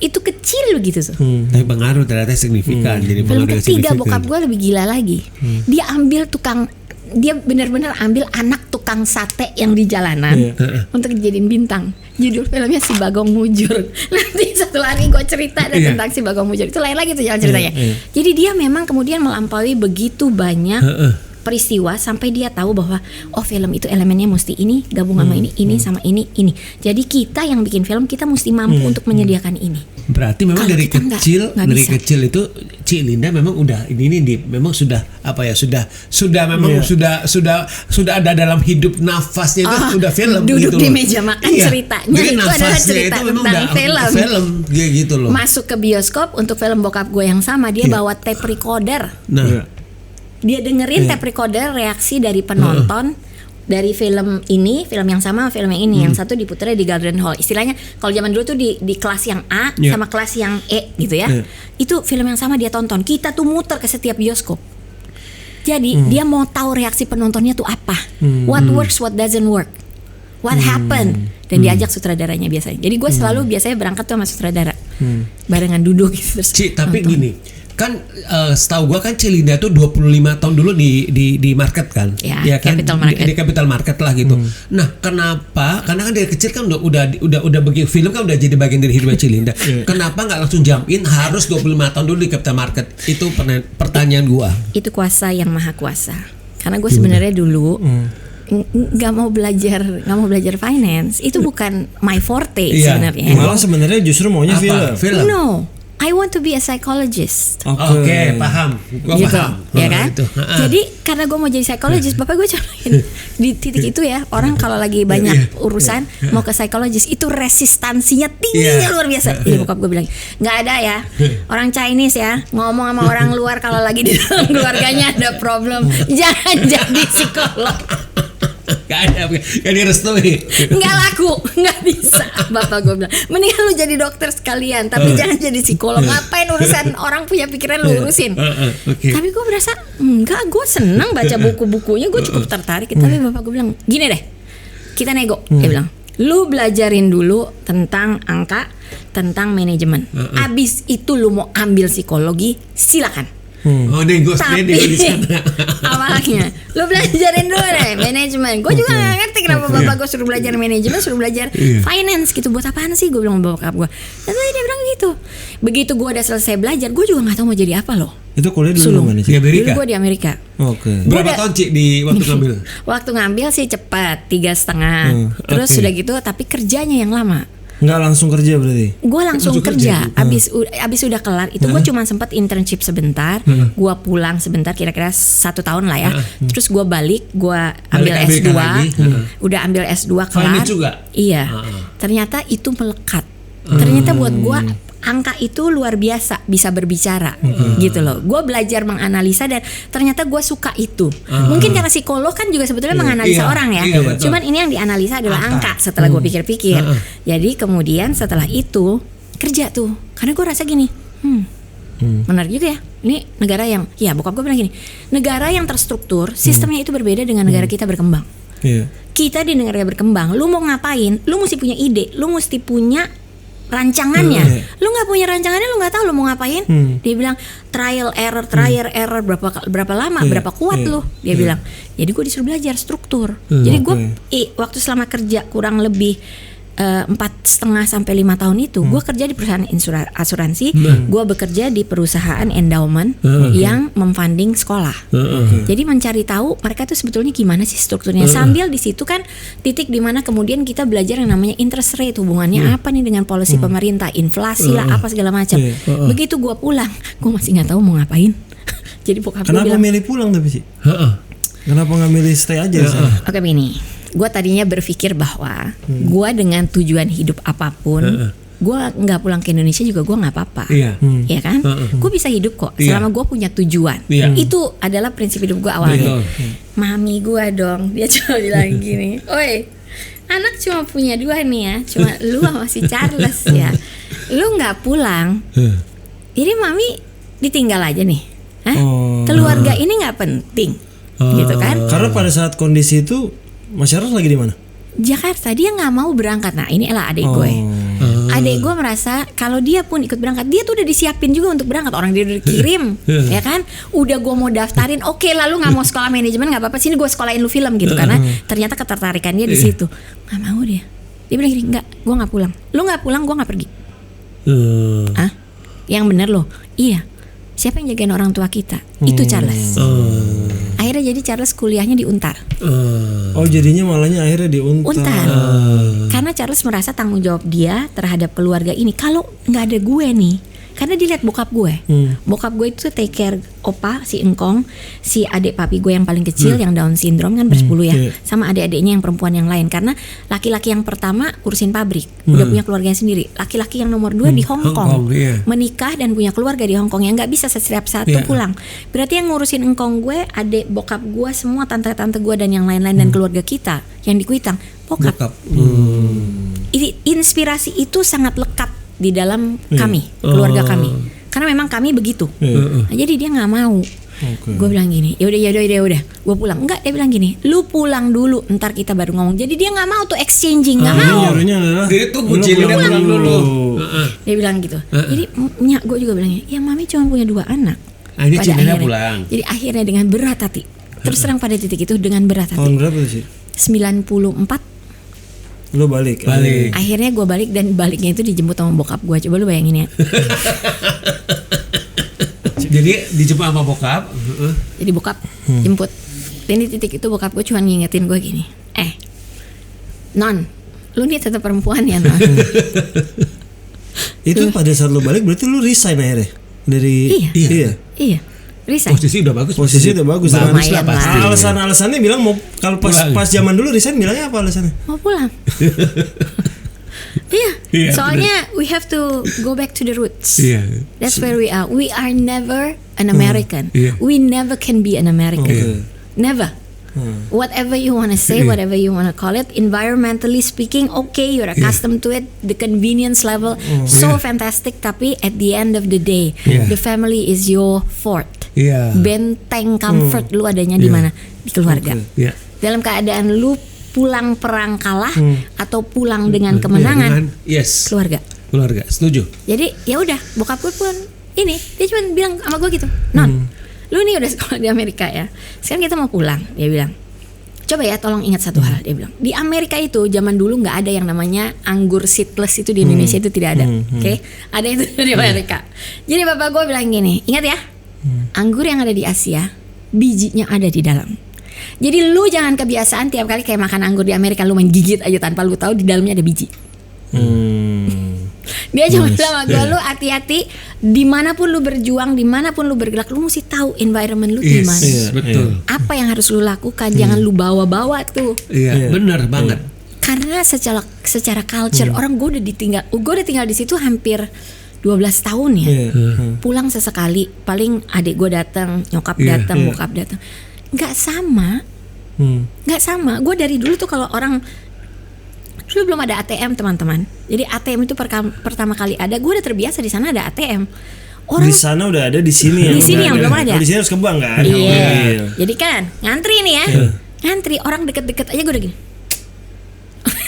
Itu kecil begitu tuh. Tapi pengaruh ternyata signifikan. Jadi film ketiga bokap gue lebih gila lagi. Dia ambil dia benar-benar ambil anak tukang sate yang di jalanan untuk dijadiin bintang. Judul filmnya Si Bagong Mujur. Nanti satu hari gue cerita tentang Si Bagong Mujur. Itu lain lagi tuh jalan ceritanya. Jadi dia memang kemudian melampaui begitu banyak peristiwa sampai dia tahu bahwa oh film itu elemennya mesti ini gabung sama ini sama ini. Jadi kita yang bikin film kita mesti mampu untuk menyediakan ini. Berarti memang kalau dari kecil nggak dari bisa. kecil itu Cik Linda memang udah memang sudah apa ya sudah memang sudah ada dalam hidup nafasnya itu udah film duduk gitu di loh. meja makan ceritanya jadi itu adalah cerita itu memang tentang film gitu loh. Masuk ke bioskop untuk film bokap gue yang sama, dia bawa tape recorder. Dia dengerin tape recorder reaksi dari penonton dari film ini, film yang sama film yang ini. Yang satu diputarnya di Garden Hall. Istilahnya kalau zaman dulu tuh di kelas yang A sama kelas yang E gitu ya. Itu film yang sama dia tonton. Kita tuh muter ke setiap bioskop. Jadi dia mau tahu reaksi penontonnya tuh apa. What works, what doesn't work. what happened, dan diajak sutradaranya biasanya. Jadi gue selalu biasanya berangkat tuh sama sutradara, barengan duduk gitu. Terus Tapi gini, kan setahu gua kan Cilinda tuh 25 tahun dulu di market kan, Ya, kan capital market. Di capital market lah gitu. Nah, kenapa? Karena kan dari kecil kan udah begitu, film kan udah jadi bagian dari hidupnya Cilinda. Kenapa nggak langsung jump in harus 25 tahun dulu di capital market? Itu pertanyaan gua. itu kuasa yang maha kuasa. Karena gue sebenarnya dulu nggak mau belajar finance. Itu bukan my forte sebenarnya. Malah sebenarnya justru maunya film. No, I want to be a psychologist. Oke, paham. Gua Gitu, paham. ya kan? Itu. Jadi karena gue mau jadi psikologis, bapak gue contohin di titik itu ya, orang kalau lagi banyak urusan mau ke psikologis itu resistansinya tinggi luar biasa. Jadi bokap gue bilang, nggak ada ya orang Chinese ya ngomong sama orang luar kalau lagi di dalam keluarganya ada problem, jangan jadi psikolog. Gak ada, gak direstui. Nggak laku, nggak bisa. Bapak gue bilang, mendingan lu jadi dokter sekalian, tapi jangan jadi psikolog. Ngapain urusan orang punya pikiran lu urusin. Tapi gue berasa enggak, gue seneng baca buku-bukunya, gue cukup tertarik. Tapi bapak gue bilang, gini deh, kita nego. Dia bilang, lu belajarin dulu tentang angka, tentang manajemen. Abis itu lu mau ambil psikologi, silakan. Nego Tapi di sana. awalnya lu belajarin dulu deh manajemen. Gue juga gak ngerti kenapa bapak gue suruh belajar manajemen, suruh belajar finance gitu. Buat apaan sih, gue bilang sama bokap gue. Tapi dia bilang gitu. Begitu gue udah selesai belajar, gue juga gak tahu mau jadi apa loh. Itu kuliah dulu mana sih? Di Amerika. Dulu gue di Amerika. Oke. Berapa tahun Ci di waktu ngambil? Waktu ngambil sih cepat 3,5. Terus sudah gitu, tapi kerjanya yang lama. Nggak langsung kerja berarti? Gue langsung kerja. Abis udah kelar itu gue cuma sempat internship sebentar. Gue pulang sebentar, kira-kira 1 tahun lah ya. Terus gue balik, gue ambil S2. Udah ambil S2 kelar. Juga? Iya. Ternyata itu melekat. Ternyata buat gue angka itu luar biasa, bisa berbicara gitu loh. Gue belajar menganalisa dan ternyata gue suka itu. Mungkin karena psikolog kan juga sebetulnya menganalisa orang ya. Cuman ini yang dianalisa adalah angka setelah gue pikir-pikir. Jadi kemudian setelah itu kerja tuh. Karena gue rasa gini, menarik juga ya. Ini negara yang, ya bokap gue bilang gini, negara yang terstruktur, sistemnya itu berbeda dengan negara kita berkembang. Kita di negara berkembang, lu mau ngapain? Lu mesti punya ide, lu mesti punya rancangannya. Lu nggak punya rancangannya, lu nggak tahu lu mau ngapain. Dia bilang trial error berapa lama, berapa kuat lu. Dia bilang. Jadi gue disuruh belajar struktur. Jadi gue waktu selama kerja kurang lebih 4,5 sampai 5 tahun itu, gue kerja di perusahaan asuransi, gue bekerja di perusahaan endowment yang memfunding sekolah. Jadi mencari tahu mereka tuh sebetulnya gimana sih strukturnya. Sambil di situ kan titik dimana kemudian kita belajar yang namanya interest rate, hubungannya apa nih dengan policy pemerintah, inflasi lah, apa segala macam. Begitu gue pulang, gue masih nggak tahu mau ngapain. Jadi bokap gue bilang, kenapa milih pulang tapi sih? Kenapa nggak milih stay aja? Oke begini, gue tadinya berpikir bahwa gue dengan tujuan hidup apapun, gue nggak pulang ke Indonesia juga gue nggak apa-apa, ya kan? Gue bisa hidup kok selama gue punya tujuan. Itu adalah prinsip hidup gue awalnya. Mami gue dong, dia cuma bilang gini, oi, anak cuma punya 2 nih ya, cuma lu sama si Charles ya, lu nggak pulang, jadi mami ditinggal aja nih. Keluarga ini nggak penting, gitu kan? Karena pada saat kondisi itu masyarakat lagi di mana? Jakarta, dia nggak mau berangkat. Nah ini adalah adik gue. Adik gue merasa kalau dia pun ikut berangkat, dia tuh udah disiapin juga untuk berangkat. Orang dia udah dikirim, ya kan? Udah gue mau daftarin. Oke, lalu nggak mau sekolah manajemen nggak apa-apa. Sini gue sekolahin lu film gitu. Karena ternyata ketertarikan dia di situ. Nggak mau dia. Dia bilang gini, nggak, gue nggak pulang. Lu nggak pulang, gue nggak pergi. Yang bener loh. Iya. Siapa yang jagain orang tua kita? Itu Charles. Akhirnya jadi Charles kuliahnya di Untar. Oh jadinya malahnya akhirnya di Untar. Karena Charles merasa tanggung jawab dia terhadap keluarga ini. Kalau nggak ada gue nih, karena dilihat bokap gue. Bokap gue itu take care opa, si Engkong, si adik papi gue yang paling kecil yang Down syndrome kan bersepuluh ya, sama adik-adiknya yang perempuan yang lain. Karena laki-laki yang pertama urusin pabrik, udah punya keluarganya sendiri. Laki-laki yang nomor 2 di Hong Kong, menikah dan punya keluarga di Hong Kong yang nggak bisa setiap saat pulang. Berarti yang ngurusin Engkong gue, adik bokap gue, semua tante-tante gue dan yang lain-lain dan keluarga kita yang di Kuitang, bokap. Inspirasi itu sangat lekat di dalam kami, keluarga kami, karena memang kami begitu. Nah, jadi dia nggak mau. Gue bilang gini, ya udah, gue pulang. Enggak, dia bilang gini, lu pulang dulu, ntar kita baru ngomong. Jadi dia nggak mau tuh exchanging, nggak mau. Dia tuh pulang dulu. Dia bilang gitu. Jadi nyak gue juga bilangnya, ya mami cuma punya 2 anak. Ini Pada Cinderella akhirnya, pulang. jadi akhirnya dengan berat hati, terus terang pada titik itu dengan berat hati. Tahun berapa sih? 94. Lo balik. Akhirnya gue balik, dan baliknya itu dijemput sama bokap gue. Coba lu bayangin ya. Jadi dijemput sama bokap. Jadi bokap jemput. Dan di titik itu bokap gue cuma ngingetin gue gini, Non, lu nih tetap perempuan ya, Non. Itu pada saat lo balik berarti lo resign akhirnya dari. Iya. Resign. Posisi udah bagus. Udah bagus. Bagus lah pasti. Alasannya bilang mau, kalau pas zaman dulu resign bilangnya apa alasannya? Mau pulang. Iya, soalnya we have to go back to the roots. That's where we are. We are never an American. We never can be an American. Never. Whatever you want to say, whatever you want to call it, environmentally speaking, okay, you're accustomed to it. The convenience level, so fantastic. Tapi at the end of the day, the family is your fort. Benteng comfort lu adanya di mana? Di keluarga. Dalam keadaan lu pulang perang kalah atau pulang dengan kemenangan, keluarga, setuju. Jadi ya udah, bokap gue pun ini, dia cuma bilang sama gue gitu, Non, lu nih udah sekolah di Amerika ya, sekarang kita mau pulang. Dia bilang, coba ya tolong ingat satu hal. Dia bilang, di Amerika itu zaman dulu nggak ada yang namanya anggur seedless, itu di Indonesia itu tidak ada. Oke? Ada itu di Amerika. Jadi bapak gue bilang gini, ingat ya, anggur yang ada di Asia bijinya ada di dalam. Jadi lu jangan kebiasaan tiap kali kayak makan anggur di Amerika lu main gigit aja tanpa lu tahu di dalamnya ada biji. Dia cuma bilang sama gue, lu hati-hati dimanapun lu berjuang, dimanapun lu bergerak, lu mesti tahu environment lu gimana. Betul. Apa yang harus lu lakukan, jangan lu bawa-bawa tuh. Bener banget. Karena secara culture orang gue udah tinggal di situ hampir 12 tahun ya. Pulang sesekali, paling adik gue datang, nyokap datang, bokap datang. Nggak sama. Gue dari dulu tuh kalau orang, dulu belum ada ATM teman-teman. Jadi ATM itu pertama kali ada, gue udah terbiasa di sana ada ATM. Orang di sana udah ada, di sini yang belum ada. Di sini harus ke bank kan. Iya. Jadi kan ngantri nih ya. Ngantri orang deket-deket aja gue udah gini.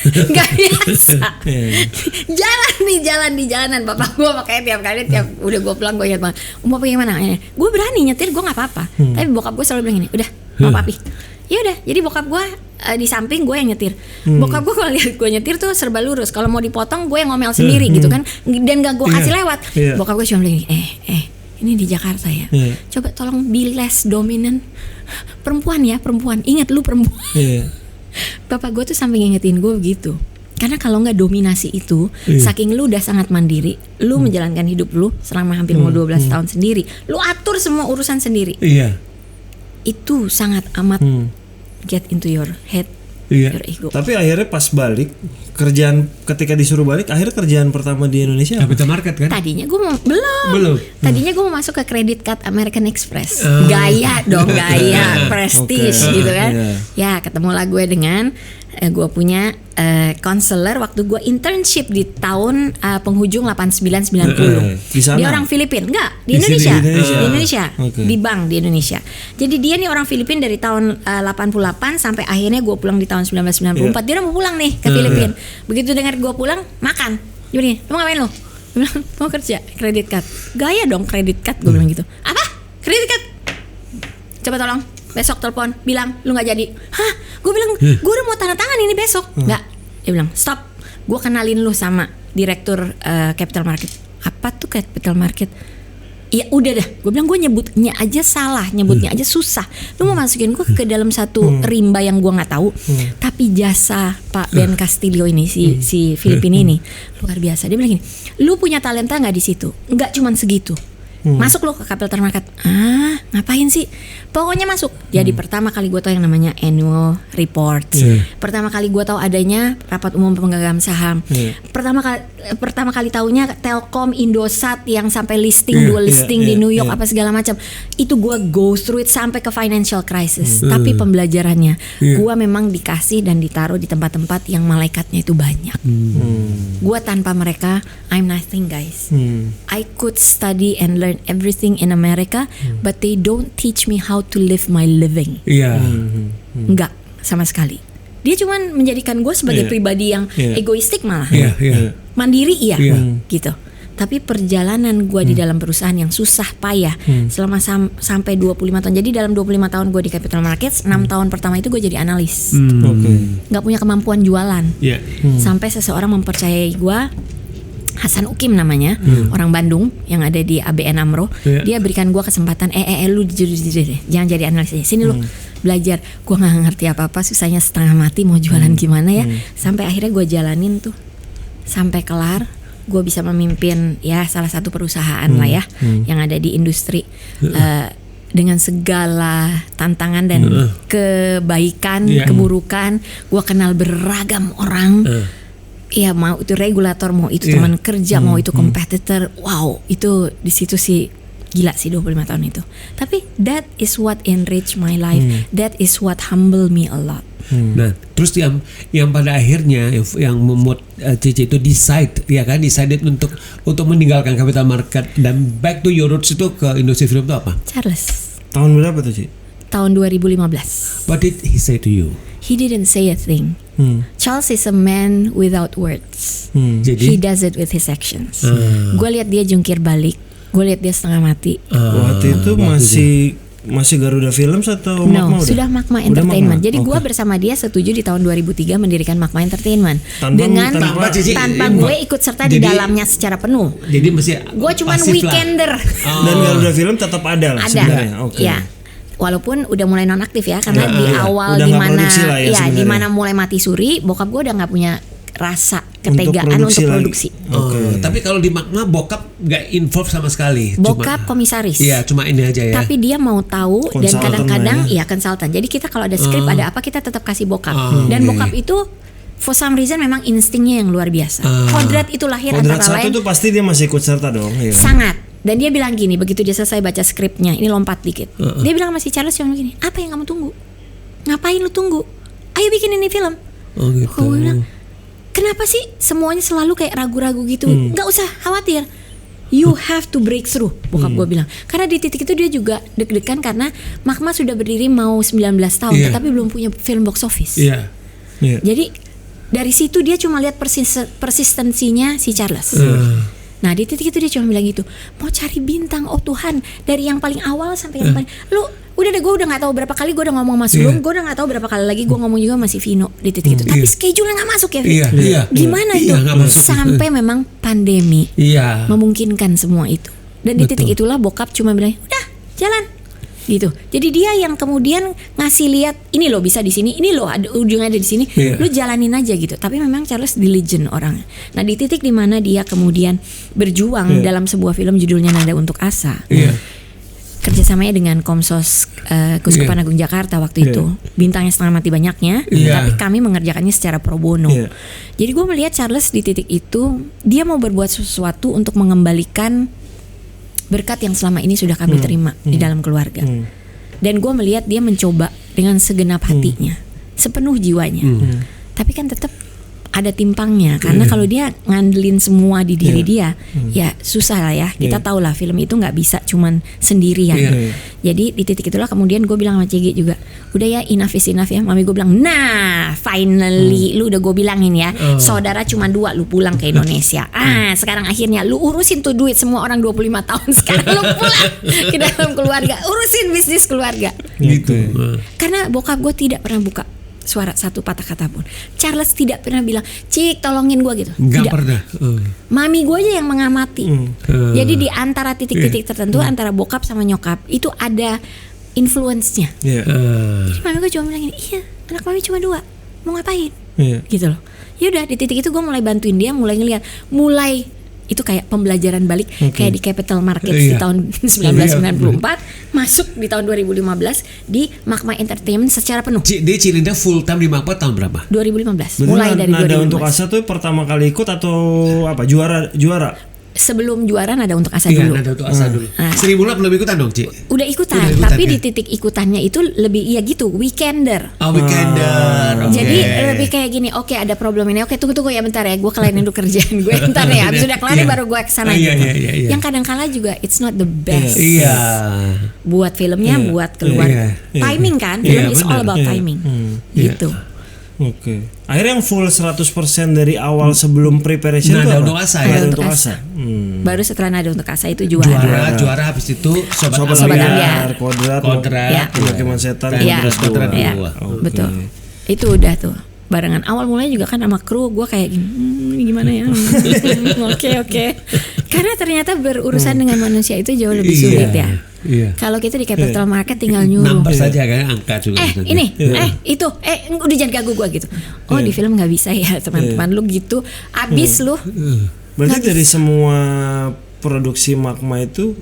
Gak biasa. Jalan di jalanan bapak gue makanya tiap udah gue pulang gue ingat banget, mau pergi mana, gue berani nyetir, gue nggak apa-apa. Tapi bokap gue selalu bilang gini, udah mau papi. Ya udah, jadi bokap gue di samping, gue yang nyetir. Bokap gue kalau lihat gue nyetir tuh serba lurus, kalau mau dipotong gue yang ngomel sendiri gitu kan, dan gak gue kasih lewat. Bokap gue cuma bilang ini di Jakarta ya, coba tolong be less dominant. Perempuan, ingat lu perempuan. Bapak gue tuh sampai ngingetin gue begitu. Karena kalau nggak dominasi itu, saking lu udah sangat mandiri, lu menjalankan hidup lu selama hampir mau 12 tahun sendiri, lu atur semua urusan sendiri. Itu sangat amat get into your head, your ego. Tapi akhirnya pas balik kerjaan, ketika disuruh balik, akhirnya kerjaan pertama di Indonesia Capital Market kan? Tadinya gue belum. Tadinya gue mau masuk ke credit card American Express. Gaya prestige gitu kan. Ya ketemulah gue dengan gue punya counselor waktu gue internship di tahun penghujung 89-90. Di sana? Dia orang Filipina. Enggak, di Indonesia. Di Indonesia. Di bank di Indonesia. Jadi dia nih orang Filipina dari tahun 88 sampai akhirnya gue pulang di tahun 1994. Dia udah mau pulang nih ke Filipina. Begitu dengar gue pulang, makan. Jadi, lu mau ngapain lu? Dia bilang, mau kerja kredit card. Gaya dong kredit card, gue bilang gitu. Apa? Kredit card? Coba tolong besok telepon bilang lu nggak jadi. Hah? Gue bilang gue udah mau tanda tangan ini besok. Nggak. Dia bilang stop. Gue kenalin lu sama direktur capital market. Apa tuh capital market? Ya udah dah. Gue bilang gue nyebutnya aja salah, nyebutnya aja susah. Lu mau masukin gue ke dalam satu rimba yang gue nggak tahu. Tapi jasa Pak Ben Castillo ini si Filipina ini luar biasa. Dia bilang gini, lu punya talenta nggak di situ? Nggak cuman segitu. Masuk lo ke capital market. Ngapain sih? Pokoknya masuk. Jadi pertama kali gue tahu yang namanya annual reports. Pertama kali gue tahu adanya rapat umum pemegang saham. Pertama kali taunya Telkom, Indosat yang sampai listing dual listing di New York apa segala macam. Itu gue go through it sampai ke financial crisis. Tapi pembelajarannya gue memang dikasih dan ditaruh di tempat-tempat yang malaikatnya itu banyak. Gue tanpa mereka I'm nothing guys. I could study and learn learn everything in America, but they don't teach me how to live my living. Iya. Enggak, sama sekali. Dia cuman menjadikan gue sebagai pribadi yang egoistik malah. Iya. Mandiri gitu. Tapi perjalanan gue di dalam perusahaan yang susah payah selama sampai 25 tahun. Jadi dalam 25 tahun gue di Capital Markets, 6 tahun pertama itu gue jadi analis. Gak punya kemampuan jualan. Sampai seseorang mempercayai gue, Hasan Ukim namanya, orang Bandung yang ada di ABN AMRO. Dia berikan gue kesempatan, lu jangan jadi analis, sini lu belajar. Gue gak ngerti apa-apa, susahnya setengah mati mau jualan gimana ya. Sampai akhirnya gue jalanin tuh sampai kelar. Gue bisa memimpin ya salah satu perusahaan lah ya yang ada di industri dengan segala tantangan dan kebaikan, keburukan. Gue kenal beragam orang. Ya mau itu regulator, mau itu teman kerja, mau itu kompetitor. Wow, itu di situ sih gila sih 25 tahun itu. Tapi that is what enrich my life. That is what humble me a lot. Nah, terus yang pada akhirnya yang membuat Cici itu decided untuk meninggalkan capital market dan back to your roots itu ke industri film itu apa? Charles. Tahun berapa tuh, Ci? Tahun 2015. What did he say to you? He didn't say a thing. Charles is a man without words. Jadi He does it with his actions. Gue lihat dia jungkir balik. Gue lihat dia setengah mati. Waktu itu masih Garuda Films atau Magma udah? Sudah Magma Entertainment. Magma. Jadi gue bersama dia setuju di tahun 2003 mendirikan Magma Entertainment tanpa gue ikut serta di dalamnya secara penuh. Jadi masih gue cuman weekender. Dan Garuda Film tetap ada lah sebenarnya. Ya. Walaupun udah mulai nonaktif ya, karena di awal di mana mulai mati suri, bokap gue udah nggak punya rasa ketegaan untuk produksi. Tapi kalau di Magma bokap nggak involve sama sekali. Bokap komisaris. Iya, cuma ini aja ya. Tapi dia mau tahu dan kadang-kadang konsultan. Jadi kita kalau ada skrip ada apa kita tetap kasih bokap. Dan bokap itu for some reason memang instingnya yang luar biasa. Kodrat itu lahir Kodrat antara lain. Kodrat 1 itu pasti dia masih ikut serta dong. Ya. Sangat. Dan dia bilang gini, begitu dia selesai baca skripnya, ini lompat dikit. Dia bilang sama si Charles yang gini, apa yang kamu tunggu? Ngapain lu tunggu? Ayo bikin ini film. Gitu. Gue bilang, kenapa sih semuanya selalu kayak ragu-ragu gitu? Gak usah khawatir. You have to break through, bokap gue bilang. Karena di titik itu dia juga deg-degan karena Magma sudah berdiri mau 19 tahun, tetapi belum punya film box office. Jadi dari situ dia cuma lihat persistensinya si Charles. Nah di titik itu dia cuma bilang gitu, mau cari bintang, oh Tuhan, dari yang paling awal sampai yang paling, lu udah deh, gue udah nggak tahu berapa kali gue udah ngomong Mas Lum, gue udah nggak tahu berapa kali lagi gue ngomong juga masih Vino di titik itu, tapi schedule nggak masuk ya, gimana itu, sampai memang pandemi memungkinkan semua itu, dan di titik itulah bokap cuma bilang, udah jalan. Gitu. Jadi dia yang kemudian ngasih lihat ini loh bisa di sini, ini loh ada ujungnya ada di sini, lu jalanin aja gitu. Tapi memang Charles diligent orang. Nah di titik dimana dia kemudian berjuang dalam sebuah film judulnya Nada untuk Asa, kerjasamanya dengan Komsos Keuskupan Agung Jakarta waktu itu, bintangnya setengah mati banyaknya, tapi kami mengerjakannya secara pro bono. Jadi gue melihat Charles di titik itu dia mau berbuat sesuatu untuk mengembalikan berkat yang selama ini sudah kami terima di dalam keluarga. Dan gue melihat dia mencoba dengan segenap hatinya, sepenuh jiwanya. Tapi kan tetap ada timpangnya, karena kalau dia ngandelin semua di diri dia, ya susah lah ya. Kita tahu lah film itu nggak bisa cuman sendirian. Jadi di titik itulah kemudian gue bilang sama Cigi juga, udah ya enough is enough ya. Mami gue bilang, nah finally lu udah gue bilangin ya, saudara cuma 2, lu pulang ke Indonesia. Sekarang akhirnya lu urusin tuh duit semua orang 25 tahun. Sekarang lu pulang ke dalam keluarga, urusin bisnis keluarga. Gitu. Karena bokap gue tidak pernah buka suara satu patah kata pun. Charles tidak pernah bilang, Cik tolongin gue gitu. Nggak pernah. Mami gue aja yang mengamati. Jadi di antara titik-titik tertentu antara bokap sama nyokap itu ada influence-nya. Jadi mami gue cuma bilang gini, iya anak mami cuma 2, mau ngapain? Gitu loh. Yaudah di titik itu gue mulai bantuin dia, mulai ngeliat, itu kayak pembelajaran balik kayak di Capital Markets di tahun 1994, masuk di tahun 2015 di Magma Entertainment secara penuh. Dia Cilinda full time di Magma tahun berapa? 2015. Mulai dari 2015. Nada untuk Asa tuh pertama kali ikut atau apa? Juara? sebelum Juara Nada Untuk Asa Iya, dulu. Nada Untuk Asa dulu. Sri Mulat belum ikutan dong, Ci? Udah ikutan, Udah ikutan, tapi ya? di titik ikutannya itu lebih ya gitu, weekender. Weekender. Oke. Jadi lebih kayak gini, oke ada problem ini, oke tunggu ya bentar ya, gue kelainin dulu kerjaan gue bentar ya, habis udah kelar Iya. baru gue kesana Iya, gitu. iya. Yang kadang-kala juga it's not the best. Iya. Buat filmnya, buat keluar Iya. timing kan, Iya, film is all benar. about timing, Iya. gitu. Oke. Akhirnya yang full 100% dari awal sebelum preparation itu Nada apa? Untuk Asa ya. Nada Nada Untuk Untuk Asa. Asa. Baru setelah Nada Untuk Asa itu Juara. Juara habis itu Sobat Sobat Ambiar. Ambiar. Kodrat, Ya. Pemukiman Setan, Iya. Kodrat 2. Iya, Oke. betul. Itu udah tuh barengan. Awal mulanya juga kan sama kru gue kayak gini, ini gimana ya? Oke. Karena ternyata berurusan dengan manusia itu jauh lebih sulit ya. Iya. Kalau kita di capital market tinggal nyuruh. Number saja kan angka juga. Ini, itu, udah jangan ganggu gue gitu. Oh di film nggak bisa ya teman-teman, lu gitu, abis lu. Berarti dari semua produksi Magma itu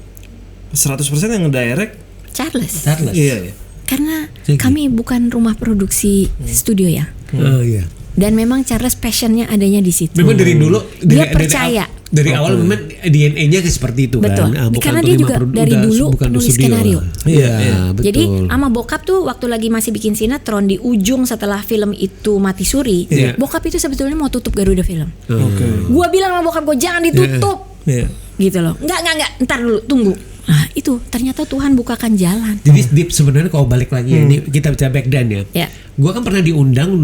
100% yang direct? Charles. Iya. Karena Jadi. kami bukan rumah produksi studio ya. Oh iya. Dan memang Charles passionnya adanya di situ. Memang dari dulu Dia percaya. Dari awal memang DNA-nya seperti itu Betul. kan. Karena dia juga dari dulu penulis skenario. Iya, betul. Jadi sama bokap tuh waktu lagi masih bikin sinetron di ujung setelah film itu mati suri, Iya. bokap itu sebetulnya mau tutup Garuda Film. Oke. Gua bilang sama bokap gue jangan ditutup. Iya. Gitu loh. Enggak, ntar dulu, tunggu. Nah, itu ternyata Tuhan bukakan jalan. Jadi Deep sebenarnya kalau balik lagi ya, ini kita bicara back then ya. Ya. Gua kan pernah diundang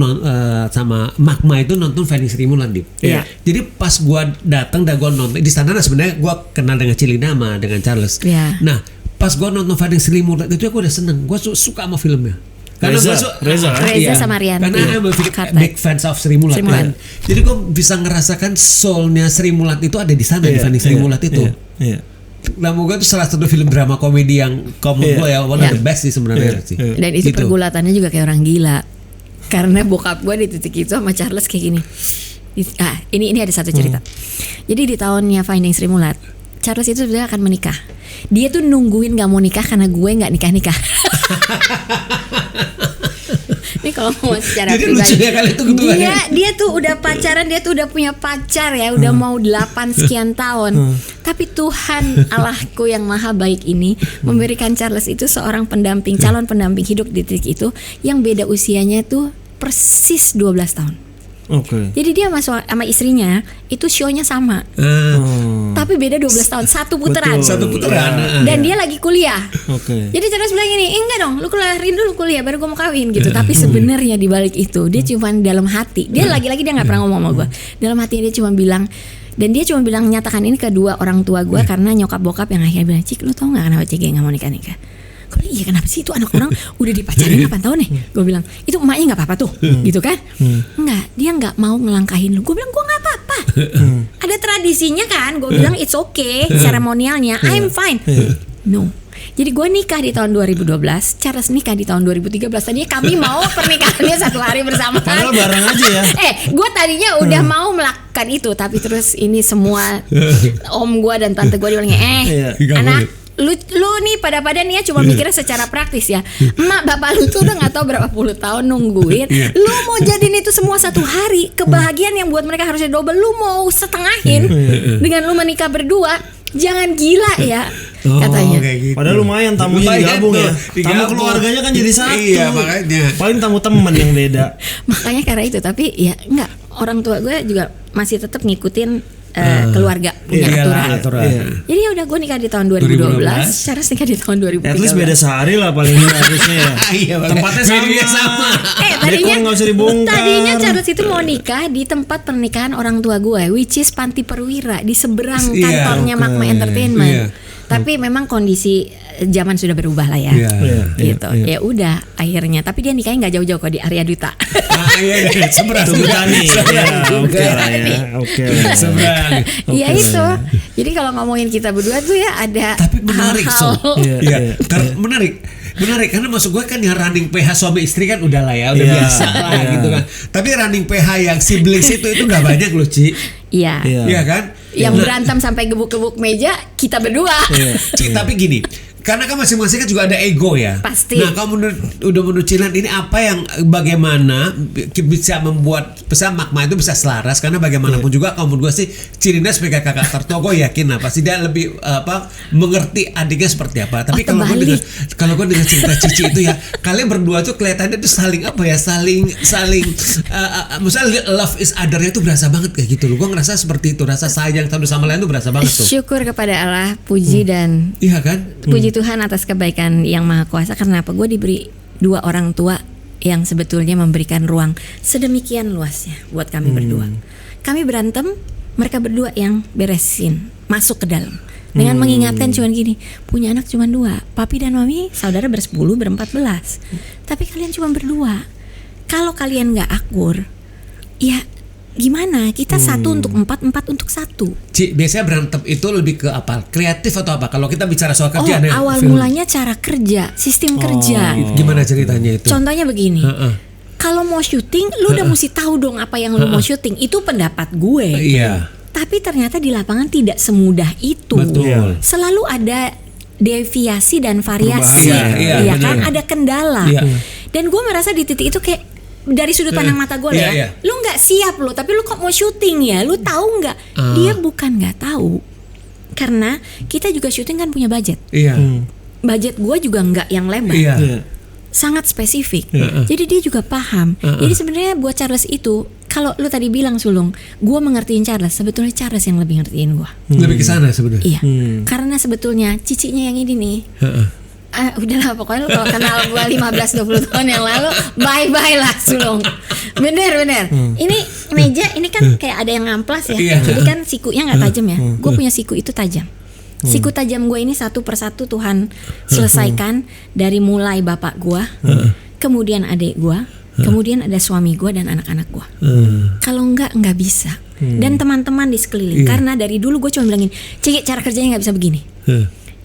sama Magma itu nonton Finding Sri Mulat, Deep. Iya. Jadi pas gua datang dan gua nonton di sana sebenarnya gua kenal dengan Cilina sama dengan Charles. Iya. Nah, pas gua nonton Finding Sri Mulat itu aku udah seneng. Gua suka sama filmnya. Karena Reza kan? Reza sama Rianti. Karena I'm a Kartek. big fans of Sri Mulat, Sri Mulat. kan. Jadi gue bisa ngerasakan soulnya Sri Mulat itu ada di sana di Finding Sri Mulat itu. Iya. Nah, moga itu salah satu film drama komedi yang gue ya one of the best sih sebenarnya sih. Dan itu Gitu. pergulatannya juga kayak orang gila. Karena bokap gue di titik itu sama Charles kayak gini. Ini ada satu cerita. Jadi di tahunnya Finding Sri Mulat, Charles itu sebenarnya akan menikah. Dia tuh nungguin gak mau nikah karena gue gak nikah-nikah. Ini kalau mau secara Jadi pribadi, lucunya kali itu ketuanya. dia tuh udah pacaran, dia tuh udah punya pacar ya, udah mau 8 sekian tahun. Tapi Tuhan Allahku yang maha baik ini memberikan Charles itu seorang pendamping, calon pendamping hidup di titik itu yang beda usianya tuh persis 12 tahun. Oke. Jadi dia sama istrinya itu show-nya sama, tapi beda 12 tahun, satu putaran. Betul. Satu putaran. Dan dia lagi kuliah. Oke. Jadi Charles bilang gini, enggak dong, lu kelarin dulu kuliah baru gue mau kawin gitu. Tapi sebenarnya di balik itu dia cuma dalam hati. Dia lagi-lagi dia nggak pernah ngomong sama gue. Dalam hati dia cuma bilang, dan dia cuma bilang nyatakan ini ke dua orang tua gue karena nyokap bokap yang akhirnya bilang, Cik lu tau nggak kenapa Cik nggak mau nikah? Gue bilang, iya kenapa sih itu anak orang udah dipacarin 8 tahun nih? Gue bilang itu emaknya nggak apa-apa tuh, gitu kan? Enggak, dia nggak mau ngelangkahin lu. Gue bilang gue nggak apa-apa. Ada tradisinya kan? Gue bilang it's okay, seremonialnya, I'm fine. No. Jadi gue nikah di tahun 2012, Charles nikah di tahun 2013. Tadinya kami mau pernikahannya satu hari bersamaan. Padahal bareng aja ya. Gue tadinya udah mau melakukan itu, tapi terus ini semua om gue dan tante gue bilangnya, Nggak anak, boleh. lu nih pada nih ya cuma mikirnya secara praktis ya. Emak bapak lu tuh udah nggak tahu berapa puluh tahun nungguin. Lu mau jadiin itu semua satu hari, kebahagiaan yang buat mereka harusnya double, lu mau setengahin dengan lu menikah berdua. Jangan gila ya, katanya. Kayak gitu. Padahal lumayan tamunya Lumayan digabung tuh, ya. digabung. Tamu keluarganya kan jadi satu. Iya, makanya. Paling tamu teman yang beda. Makanya karena itu, tapi ya enggak, orang tua gue juga masih tetap ngikutin keluarga punya aturan. Iya. Jadi ya udah gue nikah di tahun 2012, Charles nikah di tahun 2013. At least beda sehari lah paling nggak harusnya ya. Iya, Tempatnya Medianya sama. Tadinya nggak usah dibongkar. Tadinya Charles itu mau nikah di tempat pernikahan orang tua gue, which is Panti Perwira di seberang Iya, kantornya oke. Magma Entertainment. Iya. Tapi memang kondisi zaman sudah berubah lah ya. Iya, Gitu. Ya udah akhirnya, tapi dia nikahnya nggak jauh-jauh kok di Arya Duta. Iya, seberang. Seberang nih. Ya, oke lah ya. Oke lah. Seberang. Iya itu. Jadi kalau ngomongin kita berdua tuh ya ada Tapi menarik, hal-hal. So. Iya, Iya, iya. karena menarik karena maksud gue kan yang running PH suami istri kan udah lah ya, udah Iya, biasa lah iya. gitu kan. Tapi running PH yang siblings itu nggak banyak loh, Ci. Iya. Iya. Iya kan? Yang Nah, berantem sampai gebuk-gebuk meja kita berdua. Ci, tapi gini, Karena kan masing-masing kan juga ada ego ya. Pasti. Nah, kamu menurut Cilan ini apa yang bagaimana bisa membuat Magma itu bisa selaras, karena bagaimanapun juga kamu gue sih Cilinda sebagai kakak tertua gue yakin pasti dia lebih mengerti adiknya seperti apa. Tapi kalau gue dengar cerita Cici itu ya, kalian berdua tuh kelihatannya tuh saling misalnya love is other-nya tuh berasa banget kayak gitu loh. Gue ngerasa seperti itu, rasa sayang satu sama lain tuh berasa banget tuh. Syukur kepada Allah, puji dan iya kan? Puji Tuhan atas kebaikan yang maha kuasa. Karena apa? Gue diberi 2 orang tua yang sebetulnya memberikan ruang sedemikian luasnya buat kami berdua. Kami berantem, mereka berdua yang beresin, masuk ke dalam dengan mengingatkan cuman gini, punya anak cuma 2, papi dan mami saudara ber-10, ber-14, tapi kalian cuma berdua. Kalau kalian gak akur, ya gimana? Kita 1 untuk 4 untuk 1. Ci, biasanya berantem itu lebih ke apa? Kreatif atau apa? Kalau kita bicara soal kerjaan awal mulanya cara kerja, sistem kerja. Gimana ceritanya itu? Contohnya begini. Kalau mau syuting, lu udah mesti tahu dong apa yang lu mau syuting. Itu pendapat gue. Iya. Tapi ternyata di lapangan tidak semudah itu. Betul. Selalu ada deviasi dan variasi. Iya kan? Ada kendala. Dan gue merasa di titik itu kayak dari sudut pandang mata gue lu nggak siap lo, tapi lu kok mau syuting ya, lu tahu nggak? Dia bukan nggak tahu, karena kita juga syuting kan punya budget. Budget gue juga nggak yang lebar, sangat spesifik. Jadi dia juga paham. Jadi sebenarnya buat Charles itu, kalau lu tadi bilang Sulung, gue mengertiin Charles, sebetulnya Charles yang lebih ngertiin gue. Lebih ke sana sebenarnya. Iya, karena sebetulnya cicinya yang ini nih. Udahlah pokoknya lu kalau kenal gue 15-20 tahun yang lalu, bye-bye lah Sulung. Bener. Ini meja ini kan kayak ada yang ngamplas ya. Jadi kan sikunya gak tajam ya. Gue punya siku itu tajam. Siku tajam gue ini satu persatu Tuhan selesaikan. Dari mulai bapak gue, kemudian adik gue, kemudian ada suami gue dan anak-anak gue. Kalau nggak bisa. Dan teman-teman di sekeliling. Karena dari dulu gue cuma bilangin, Cik, cara kerjanya gak bisa begini.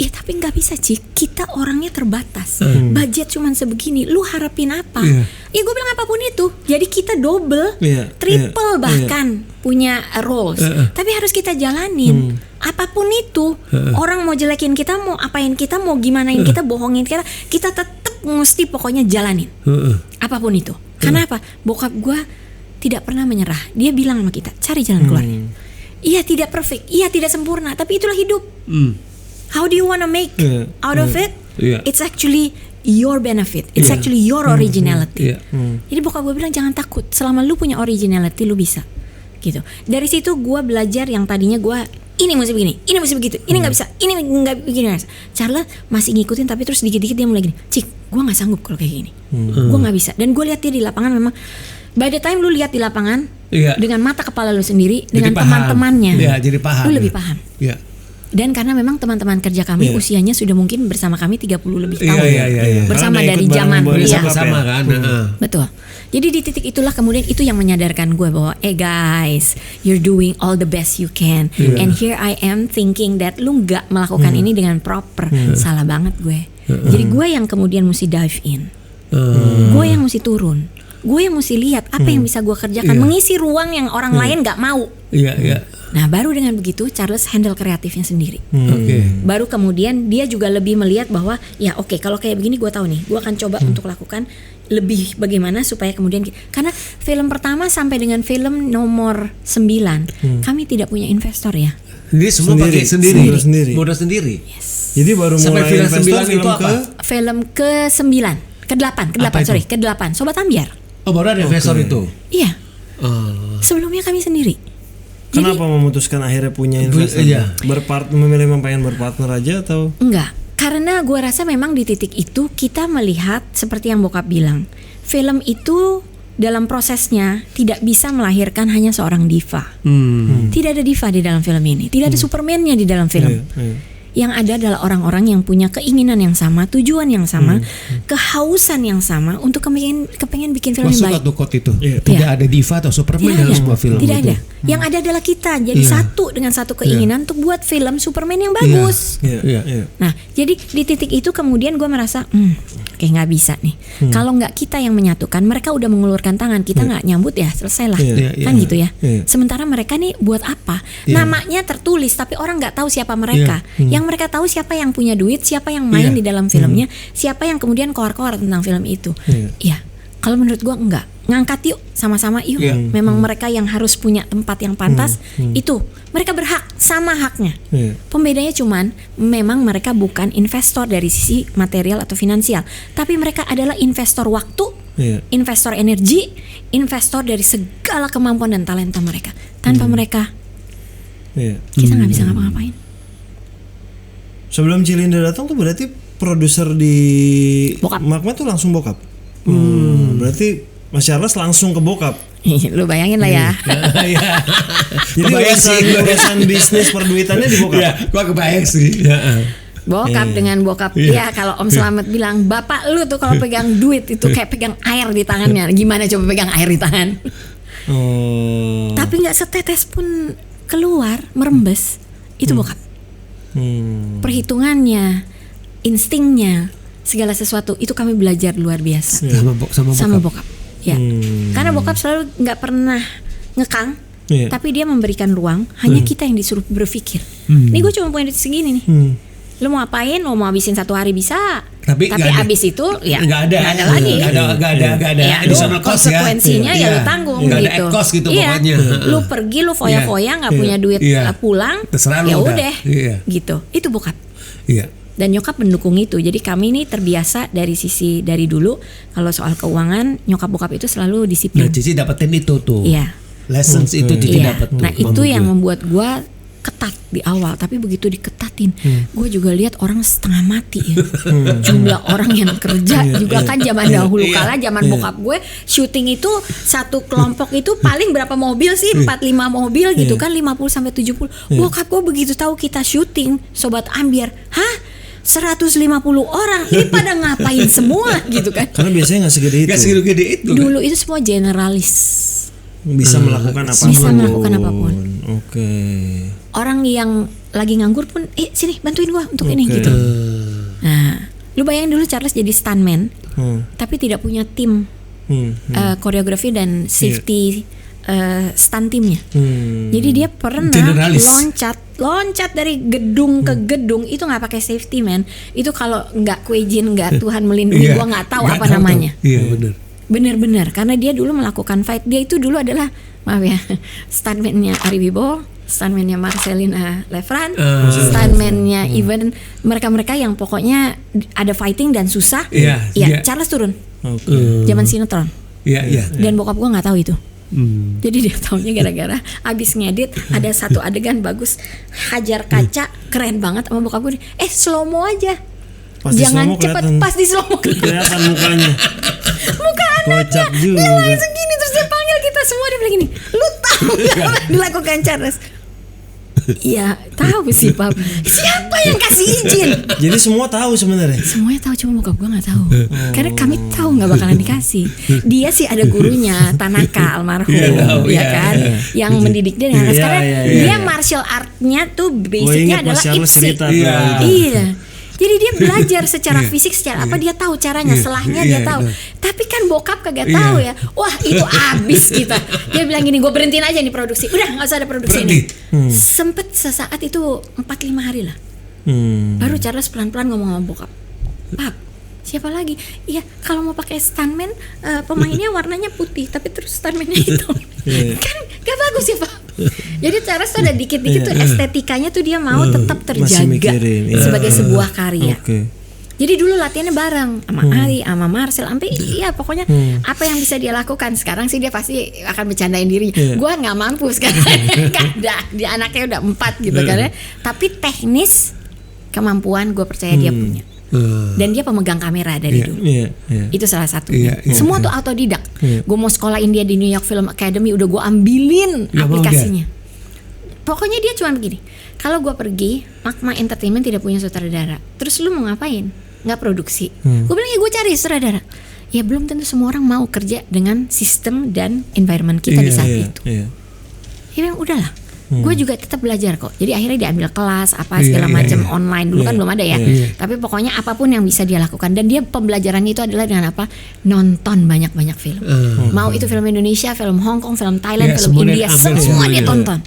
Ya tapi nggak bisa Cik, kita orangnya terbatas, budget cuman sebegini, lu harapin apa? Ya gue bilang apapun itu, jadi kita double, triple bahkan punya roles, tapi harus kita jalanin. Apapun itu, orang mau jelekin kita, mau apain kita, mau gimanain kita, bohongin kita tetap mesti pokoknya jalanin, apapun itu. Karena apa? Bokap gue tidak pernah menyerah, dia bilang sama kita, cari jalan keluarnya. Iya tidak perfect, iya tidak sempurna, tapi itulah hidup. How do you wanna make out of it? It's actually your benefit. It's actually your originality. Jadi bokap gue bilang jangan takut. Selama lu punya originality, lu bisa. Gitu. Dari situ gue belajar yang tadinya gue ini mesti begini, ini mesti begitu, ini nggak bisa, ini nggak begini. Charles masih ngikutin, tapi terus dikit-dikit dia mulai gini. Cik, gue nggak sanggup kalau kayak gini. Gue nggak bisa. Dan gue lihat dia di lapangan memang. By the time lu lihat di lapangan dengan mata kepala lu sendiri, dengan teman-temannya, jadi paham. Lu lebih paham. Dan karena memang teman-teman kerja kami usianya sudah mungkin bersama kami 30 lebih tahun. Bersama dari zaman sama kan. Betul. Jadi di titik itulah kemudian itu yang menyadarkan gue bahwa guys, you're doing all the best you can. And here I am thinking that lu gak melakukan ini dengan proper. Salah banget gue. Jadi gue yang kemudian mesti dive in. Gue yang mesti turun. Gue yang mesti lihat apa yang bisa gue kerjakan, mengisi ruang yang orang lain gak mau. Nah baru dengan begitu Charles handle kreatifnya sendiri. Baru kemudian dia juga lebih melihat bahwa ya oke, kalau kayak begini gue tahu nih, gue akan coba untuk lakukan lebih bagaimana supaya kemudian, karena film pertama sampai dengan film nomor 9 kami tidak punya investor ya. Jadi semua pakai sendiri. Modal sendiri. Yes. Jadi baru sampai mulai film 9 itu apa? Film ke-9, ke-8, Sobat Ambiar. Oh baru ada investor itu. Iya. Sebelumnya kami sendiri. Kenapa memutuskan akhirnya punya investor? Memilih pengen berpartner aja atau? Enggak, karena gue rasa memang di titik itu kita melihat seperti yang bokap bilang, film itu dalam prosesnya tidak bisa melahirkan hanya seorang diva. Tidak ada diva di dalam film ini, tidak ada Superman-nya di dalam film. Yang ada adalah orang-orang yang punya keinginan yang sama, tujuan yang sama, kehausan yang sama untuk kepengen bikin film yang baik. Masuk quote itu. Tidak ada diva atau Superman dalam sebuah film. Tidak ada. Yang ada adalah kita jadi satu dengan satu keinginan untuk buat film Superman yang bagus. Nah, jadi di titik itu kemudian gue merasa oke nggak bisa nih. Kalau nggak kita yang menyatukan, mereka udah mengulurkan tangan, kita nggak nyambut ya selesai lah, kan gitu ya. Sementara mereka nih buat apa? Namanya tertulis, tapi orang nggak tahu siapa mereka. Yang mereka tahu siapa yang punya duit, siapa yang main di dalam filmnya, siapa yang kemudian koar-koar tentang film itu. Iya. Kalau menurut gua enggak. Ngangkat yuk, sama-sama yuk. Memang mereka yang harus punya tempat yang pantas, itu mereka berhak sama haknya. Pembedanya cuman memang mereka bukan investor dari sisi material atau finansial, tapi mereka adalah investor waktu, investor energi, investor dari segala kemampuan dan talenta mereka. Tanpa mereka kita nggak bisa ngapa-ngapain. Sebelum Cilinda datang tuh berarti produser di Magma tuh langsung bokap. Berarti Mas Charles langsung ke bokap. Lu bayangin lah ya. Jadi urusan bisnis perduitannya di bokap. Ya, gua kebayang sih. Bokap dengan bokap. Ya kalau Om Slamet bilang, bapak lu tuh kalau pegang duit itu kayak pegang air di tangannya. Gimana coba pegang air di tangan? Tapi nggak setetes pun keluar merembes. Itu bokap. Perhitungannya, instingnya, segala sesuatu itu kami belajar luar biasa sama bokap. Ya, karena bokap selalu nggak pernah ngekang, tapi dia memberikan ruang. Hanya kita yang disuruh berpikir. Nih gue cuma punya duit segini nih. Lu mau apain? Mau habisin 1 hari bisa. Tapi abis itu ya nggak ada lagi. Nggak ada. Ya, konsekuensinya ya lu tanggung gitu. Nggak ada cost gitu pokoknya. Lu pergi lu foya-foya nggak punya duit pulang. Ya udah. Gitu. Itu bokap. Dan nyokap mendukung itu. Jadi kami ini terbiasa dari dulu kalau soal keuangan nyokap bokap itu selalu disiplin. Nah, Cici dapetin itu tuh. Iya. Lessons itu Cici dapat tuh. Nah, itu yang membuat gua ketat di awal, tapi begitu diketatin, gue juga lihat orang setengah mati ya. Jumlah orang yang kerja juga kan zaman dahulu kala, zaman bokap gue syuting itu satu kelompok itu paling berapa mobil sih? 4-5 mobil gitu kan, 50-70. Bokap gue begitu tahu kita syuting Sobat Ambyar, 150 orang ini pada ngapain semua gitu kan? Karena biasanya nggak segede itu. Dulu itu semua generalis. Bisa melakukan apapun. Oke. Orang yang lagi nganggur pun, sini bantuin gua untuk ini gitu. Nah, lu bayangin dulu Charles jadi stuntman, tapi tidak punya tim koreografi dan safety stunt timnya. Jadi dia pernah loncat dari gedung ke gedung itu nggak pakai safety man. Itu kalau nggak kuijin, nggak Tuhan melindungi, gua nggak tahu apa namanya. Iya benar. Bener-bener karena dia dulu melakukan fight. Dia itu dulu adalah stuntman-nya Ari Wibowo, stuntman-nya Marcelina Lefran, stuntman-nya even mereka-mereka yang pokoknya ada fighting dan susah. Charles turun. Zaman sinetron. Dan bokap gua nggak tahu itu. Jadi dia taunya gara-gara abis ngedit ada satu adegan bagus, hajar kaca keren banget sama bokap gue. Slow mo aja. Jangan cepet, pas di slow mo kelihatan mukanya. Muka anaknya dia langsung gini, terus dia panggil kita semua, dia bilang gini, lu tahu gak dilakukan Charles? Iya tahu sih Pap. Siapa yang kasih izin? Jadi semua tahu sebenarnya. Semuanya tahu, cuma bokap gue nggak tahu. Karena kami tahu nggak bakalan dikasih. Dia sih ada gurunya Tanaka almarhum, kan, yang mendidik dia dengan karena dia martial artnya tuh basicnya adalah ipsi. Iya. Jadi dia belajar secara fisik, secara apa dia tahu caranya, selahnya dia tahu. Tapi kan bokap kagak tahu ya. Wah itu abis kita. Dia bilang gini, gue berhentiin aja nih produksi. Udah nggak usah ada produksi ini. Sempet sesaat itu 4-5 hari lah. Baru Charles pelan-pelan ngomong sama bokap. Pap, siapa lagi? Iya kalau mau pakai stuntman pemainnya warnanya putih, tapi terus stuntmannya hitam. Kan gak bagus ya Pak. Jadi Charles tuh ada dikit-dikit tuh estetikanya tuh dia mau tetap terjaga sebagai sebuah karya. Jadi dulu latihannya bareng sama Ari, sama Marcel, sampai pokoknya apa yang bisa dia lakukan. Sekarang sih dia pasti akan bercandain dirinya. Gua nggak mampu sekarang, dia anaknya udah 4 gitu kan ya. Tapi teknis kemampuan gue percaya dia punya. Dan dia pemegang kamera dari dulu. Itu salah satunya. Semua tuh autodidak. Gue mau sekolahin dia di New York Film Academy, udah gue ambilin aplikasinya. Pokoknya dia cuma begini. Kalau gue pergi, Magma Entertainment tidak punya sutradara. Terus lu mau ngapain? Nggak produksi. Gue bilang gue cari sutradara. Ya belum tentu semua orang mau kerja dengan sistem dan environment kita di saat itu. Dia bilang udahlah. gue juga tetap belajar kok. Jadi akhirnya diambil kelas apa segala macam online. Dulu kan belum ada ya. Tapi pokoknya apapun yang bisa dia lakukan, dan dia pembelajarannya itu adalah dengan apa? Nonton banyak-banyak film. Mau itu film Indonesia, film Hong Kong, film Thailand, film India, semua dia tonton.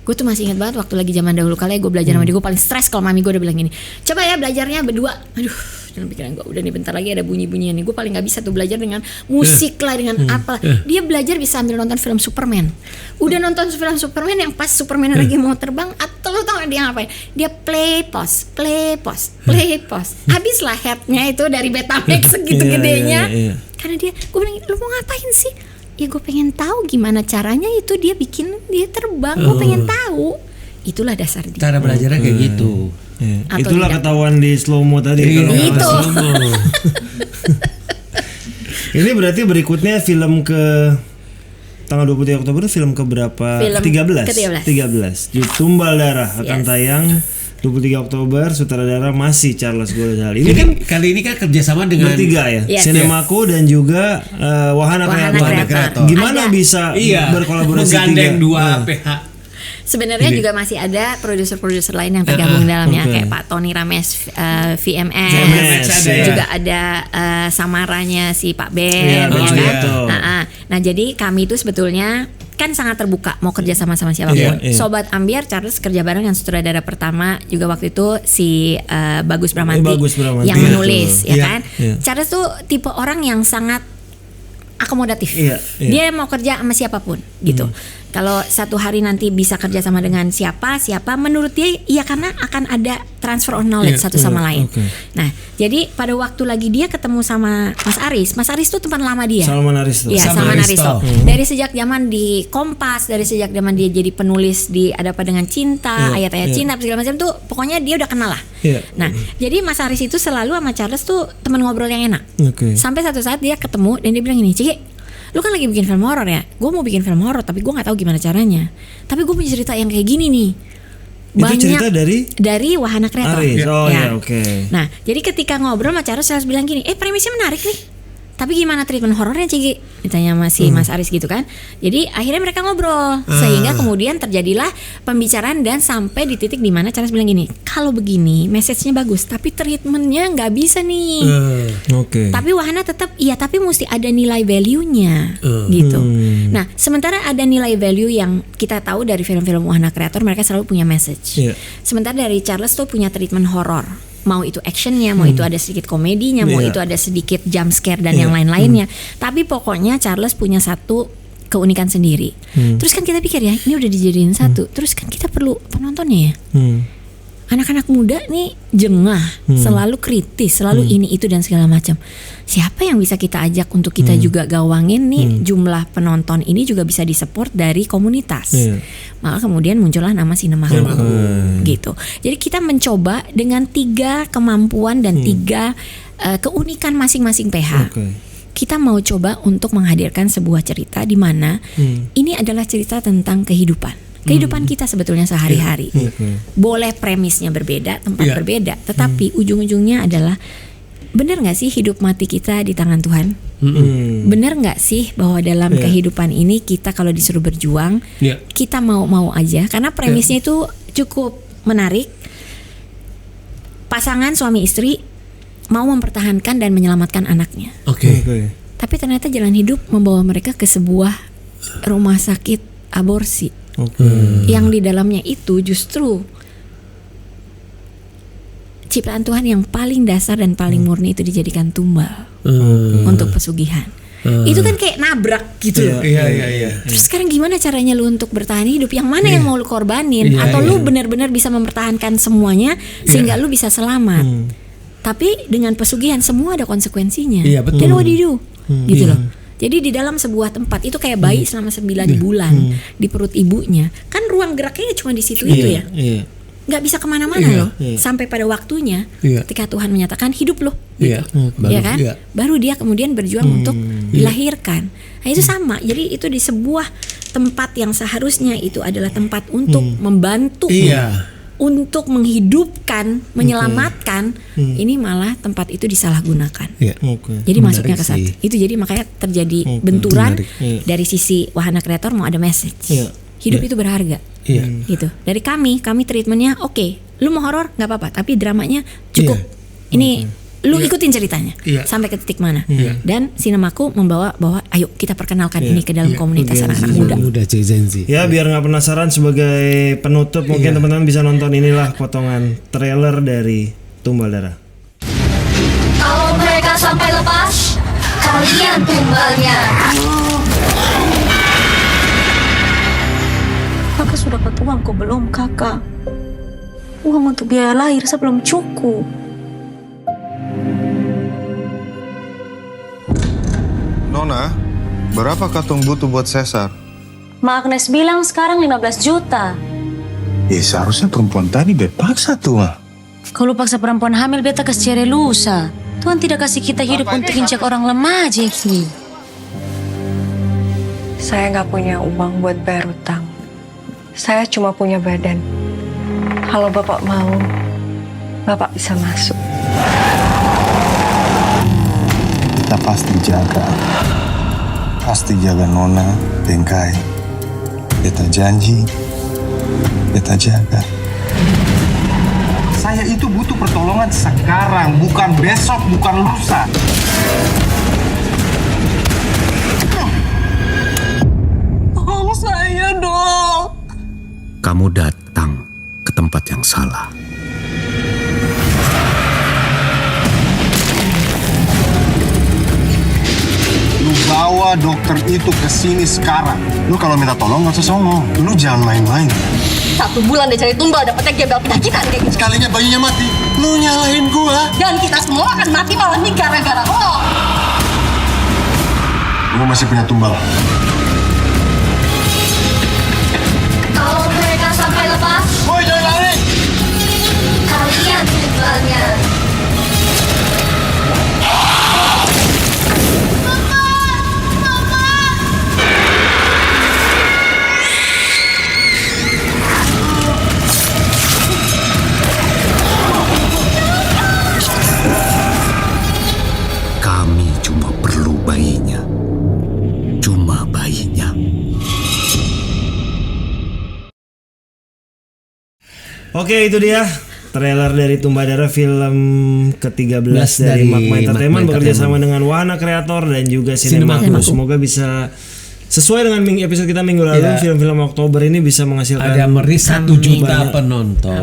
Gue tuh masih ingat banget waktu lagi zaman dahulu kali gue belajar sama dia, gue paling stres kalau mami gue udah bilang gini, coba ya belajarnya berdua. Aduh, dalam pikiran gue udah nih bentar lagi ada bunyi-bunyian nih. Gue paling nggak bisa tuh belajar dengan musik lah, dengan apa. Dia belajar bisa sambil nonton film Superman. Udah nonton film Superman yang pas Superman lagi mau terbang, atau lo tau gak dia ngapain? Dia play pause. Habis lah headnya itu dari Betamax segitu gedenya. Karena gue bilang, lo mau ngapain sih? Ya gue pengen tahu gimana caranya itu dia bikin dia terbang. Gue pengen tahu. Itulah dasar dia. Cara belajarnya kayak gitu. Itulah tidak ketahuan di slow mo tadi. Itu. Ini berarti berikutnya film ke tanggal 23 Oktober film ke berapa? Film 13. Tumbal Darah akan tayang 23 Oktober, sutradara masih Charles Gozali. Ini kan kali ini kan kerjasama dengan bertiga ya, Yes. Cinemaco dan juga Wahana Creator. Gimana bisa berkolaborasi menggandeng tiga? dua pihak? Sebenarnya juga masih ada produser-produser lain yang tergabung dalamnya, kayak Pak Tony Rames, VMS, juga ada samaranya si Pak Ben, Nah, jadi kami itu sebetulnya kan sangat terbuka mau kerja sama siapapun. Sobat Ambiar Charles kerja bareng dengan sutradara pertama juga waktu itu si Bagus Bramanti yang menulis, kan. Charles tuh tipe orang yang sangat akomodatif. Dia mau kerja sama siapapun gitu. Kalau satu hari nanti bisa kerja sama dengan siapa, menurut dia iya, karena akan ada transfer of knowledge satu sama lain. Nah, jadi pada waktu lagi dia ketemu sama Mas Aris tuh teman lama dia. Salman Aristo. Iya, Salman Aristo. Dari sejak zaman di Kompas, dari sejak zaman dia jadi penulis di Ada Apa Dengan Cinta, ayat-ayat cinta segala macam tuh, pokoknya dia udah kenal lah. Nah, jadi Mas Aris itu selalu sama Charles tuh teman ngobrol yang enak. Sampai satu saat dia ketemu dan dia bilang gini, Ciki, lu kan lagi bikin film horor ya? Gue mau bikin film horor tapi gue nggak tahu gimana caranya. Tapi gue punya cerita yang kayak gini nih. Banyak. Itu cerita dari Wahana Creator. Nah, jadi ketika ngobrol sama Charles bilang gini, premisnya menarik nih. Tapi gimana treatment horornya, Cigi? Ditanya masih Mas Aris gitu kan. Jadi akhirnya mereka ngobrol sehingga kemudian terjadilah pembicaraan dan sampai di titik dimana Charles bilang gini, kalau begini message-nya bagus tapi treatmentnya nggak bisa nih. Tapi Wahana tetap tapi mesti ada nilai value-nya gitu. Nah, sementara ada nilai value yang kita tahu dari film-film Wahana Creator, mereka selalu punya message. Sementara dari Charles tuh punya treatment horor. Mau itu actionnya, mau itu ada sedikit komedinya, mau itu ada sedikit jump scare dan yang lain-lainnya. Tapi pokoknya Charles punya satu keunikan sendiri. Terus kan kita pikir ya, ini udah dijadiin satu. Terus kan kita perlu penontonnya ya. Anak-anak muda nih jengah, selalu kritis, selalu ini itu dan segala macam. Siapa yang bisa kita ajak untuk kita juga gawangin nih jumlah penonton ini juga bisa disupport dari komunitas. Maka kemudian muncullah nama Cinemaco gitu. Jadi kita mencoba dengan 3 kemampuan dan 3 keunikan masing-masing PH. Kita mau coba untuk menghadirkan sebuah cerita di mana ini adalah cerita tentang kehidupan kita sebetulnya sehari-hari. Boleh premisnya berbeda, tempat berbeda, tetapi ujung-ujungnya adalah benar nggak sih hidup mati kita di tangan Tuhan? Benar nggak sih bahwa dalam kehidupan ini kita kalau disuruh berjuang, kita mau aja? Karena premisnya itu cukup menarik. Pasangan suami istri mau mempertahankan dan menyelamatkan anaknya. Tapi ternyata jalan hidup membawa mereka ke sebuah rumah sakit aborsi. Yang di dalamnya itu justru ciptaan Tuhan yang paling dasar dan paling murni itu dijadikan tumbal untuk pesugihan. Itu kan kayak nabrak gitu. Terus sekarang gimana caranya lu untuk bertahan hidup? Yang mana yang mau lu korbanin? Atau lu benar-benar bisa mempertahankan semuanya sehingga lu bisa selamat? Tapi dengan pesugihan semua ada konsekuensinya. Dan what do you do? Gitu loh. Jadi di dalam sebuah tempat itu kayak bayi selama 9 bulan di perut ibunya, kan ruang geraknya cuma di situ itu ya, nggak bisa kemana-mana loh, sampai pada waktunya ketika Tuhan menyatakan hidup loh, gitu. Baru dia kemudian berjuang untuk dilahirkan. Nah itu sama, jadi itu di sebuah tempat yang seharusnya itu adalah tempat untuk membantu. Untuk menghidupkan, menyelamatkan, ini malah tempat itu disalahgunakan. Jadi masuknya ke satu. Itu jadi makanya terjadi benturan dari sisi Wahana Creator mau ada message. Hidup itu berharga. Gitu. Dari kami treatmentnya oke. Lu mau horor nggak apa-apa, tapi dramanya cukup. Ini lu ikutin ceritanya sampai ke titik mana. Dan Sinemaku membawa bahwa ayo kita perkenalkan ini ke dalam komunitas anak-anak muda. Ya biar nggak penasaran, sebagai penutup mungkin teman-teman bisa nonton inilah potongan trailer dari Tumbal Darah. Kalau mereka sampai lepas, kalian tumbalnya. Kakak sudah dapat uang kok belum, Kakak? Uang untuk biaya lahir saya belum cukup. Nona, berapa katung butuh buat sesar? Ma Agnes bilang sekarang 15 juta. Seharusnya perempuan tadi paksa tuh, Ma. Kalau paksa perempuan hamil, beta kasih cari lusa. Tuhan tidak kasih kita hidup untuk injak orang lemah, Jeki. Saya nggak punya uang buat bayar utang. Saya cuma punya badan. Kalau Bapak mau, Bapak bisa masuk. Kita pasti jaga Nona, Bengkai. Beta janji, beta jaga. Saya itu butuh pertolongan sekarang, bukan besok, bukan lusa. Tolong saya dong. Kamu datang ke tempat yang salah. Lu bawa dokter itu ke sini sekarang. Lu kalau minta tolong nggak usah songong. Lu jangan main-main. 1 bulan dia cari tumbal, dapetnya gembel penyakitan kayak gitu. Sekalinya bayinya mati, lu nyalahin gua. Dan kita semua akan mati malam ini gara-gara lo. Gua masih punya tumbal. Kalau mereka sampai lepas, Woi, jangan lari! kalian tumbalnya. Kami cuma perlu bayinya. Cuma bayinya. Oke, itu dia trailer dari Tumbal Darah, film ke-13 dari dari Magma Entertainment, Magma bekerja sama dengan Wahana Kreator dan juga Sinemaku. Semoga bisa sesuai dengan episode kita minggu lalu, film-film Oktober ini bisa menghasilkan Ada merilis 1 juta penonton.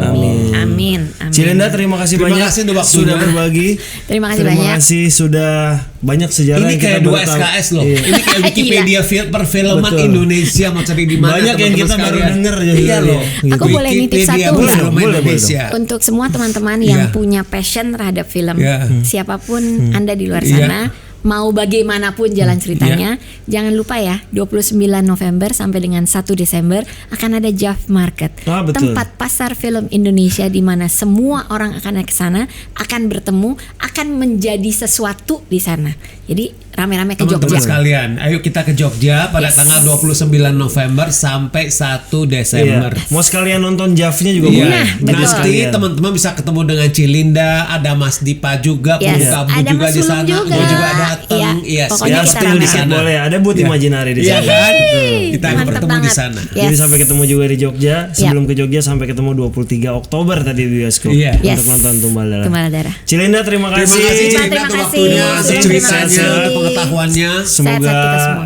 Amin. Cilinda, terima kasih Terima banyak kasih untuk waktunya. sudah berbagi. Terima kasih Terima banyak. kasih sudah banyak sejarah Ini yang kayak kita 2 baru tahu. SKS loh. Iya. Ini kayak Wikipedia perfilman Betul. Indonesia, mau cari di mana. Banyak yang kita baru denger jadi. Iya loh. Aku boleh nitip Wikipedia satu nggak? perfilman Boleh, Indonesia. Untuk semua teman-teman yang punya passion terhadap film, siapapun Anda di luar sana, mau bagaimanapun jalan ceritanya, jangan lupa ya, 29 November sampai dengan 1 Desember akan ada JAF Market, Betul. tempat pasar film Indonesia di mana semua orang akan ke sana, akan bertemu, akan menjadi sesuatu di sana. Jadi rame-rame ke Teman-teman Jogja. sekalian, ayo kita ke Jogja pada tanggal 29 November sampai 1 Desember. Iya. Mau sekalian nonton JAF-nya juga Iya. boleh. Jadi Nanti sekalian. teman-teman bisa ketemu dengan Cilinda, ada Mas Dipa juga, Yes. Kabu Ada juga Mas di Sulung sana, juga. gue juga datang. Iya. Iya, Pokoknya Ya, kita still rame. dikit boleh. Ada booth Imaginary di Iya sana. kan? Yeay, Kita akan mantep bertemu di banget. sana. Yes. Jadi sampai ketemu juga di Jogja. Sebelum ke Jogja sampai ketemu 23 Oktober tadi di bioskop Iya. Yes. untuk nonton Tumbal Darah. Tumbal Darah. Cilinda, terima kasih. Terima kasih Cilinda Terima untuk kasih. waktunya, Terima ceritanya, kasih. pengetahuannya. Semoga Sehat-sehat kita semua.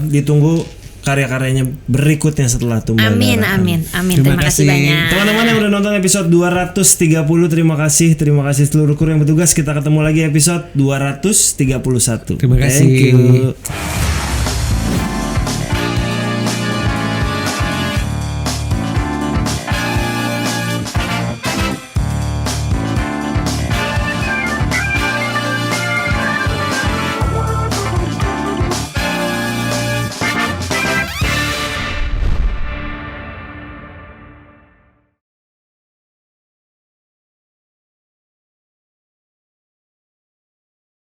ditunggu karya-karyanya berikutnya setelah Tumbal Amin, Darah. amin. Terima Terima kasih kasih. banyak. Teman-teman yang udah nonton episode 230, terima kasih seluruh kru yang bertugas. Kita ketemu lagi episode 231. Terima kasih. Thank you.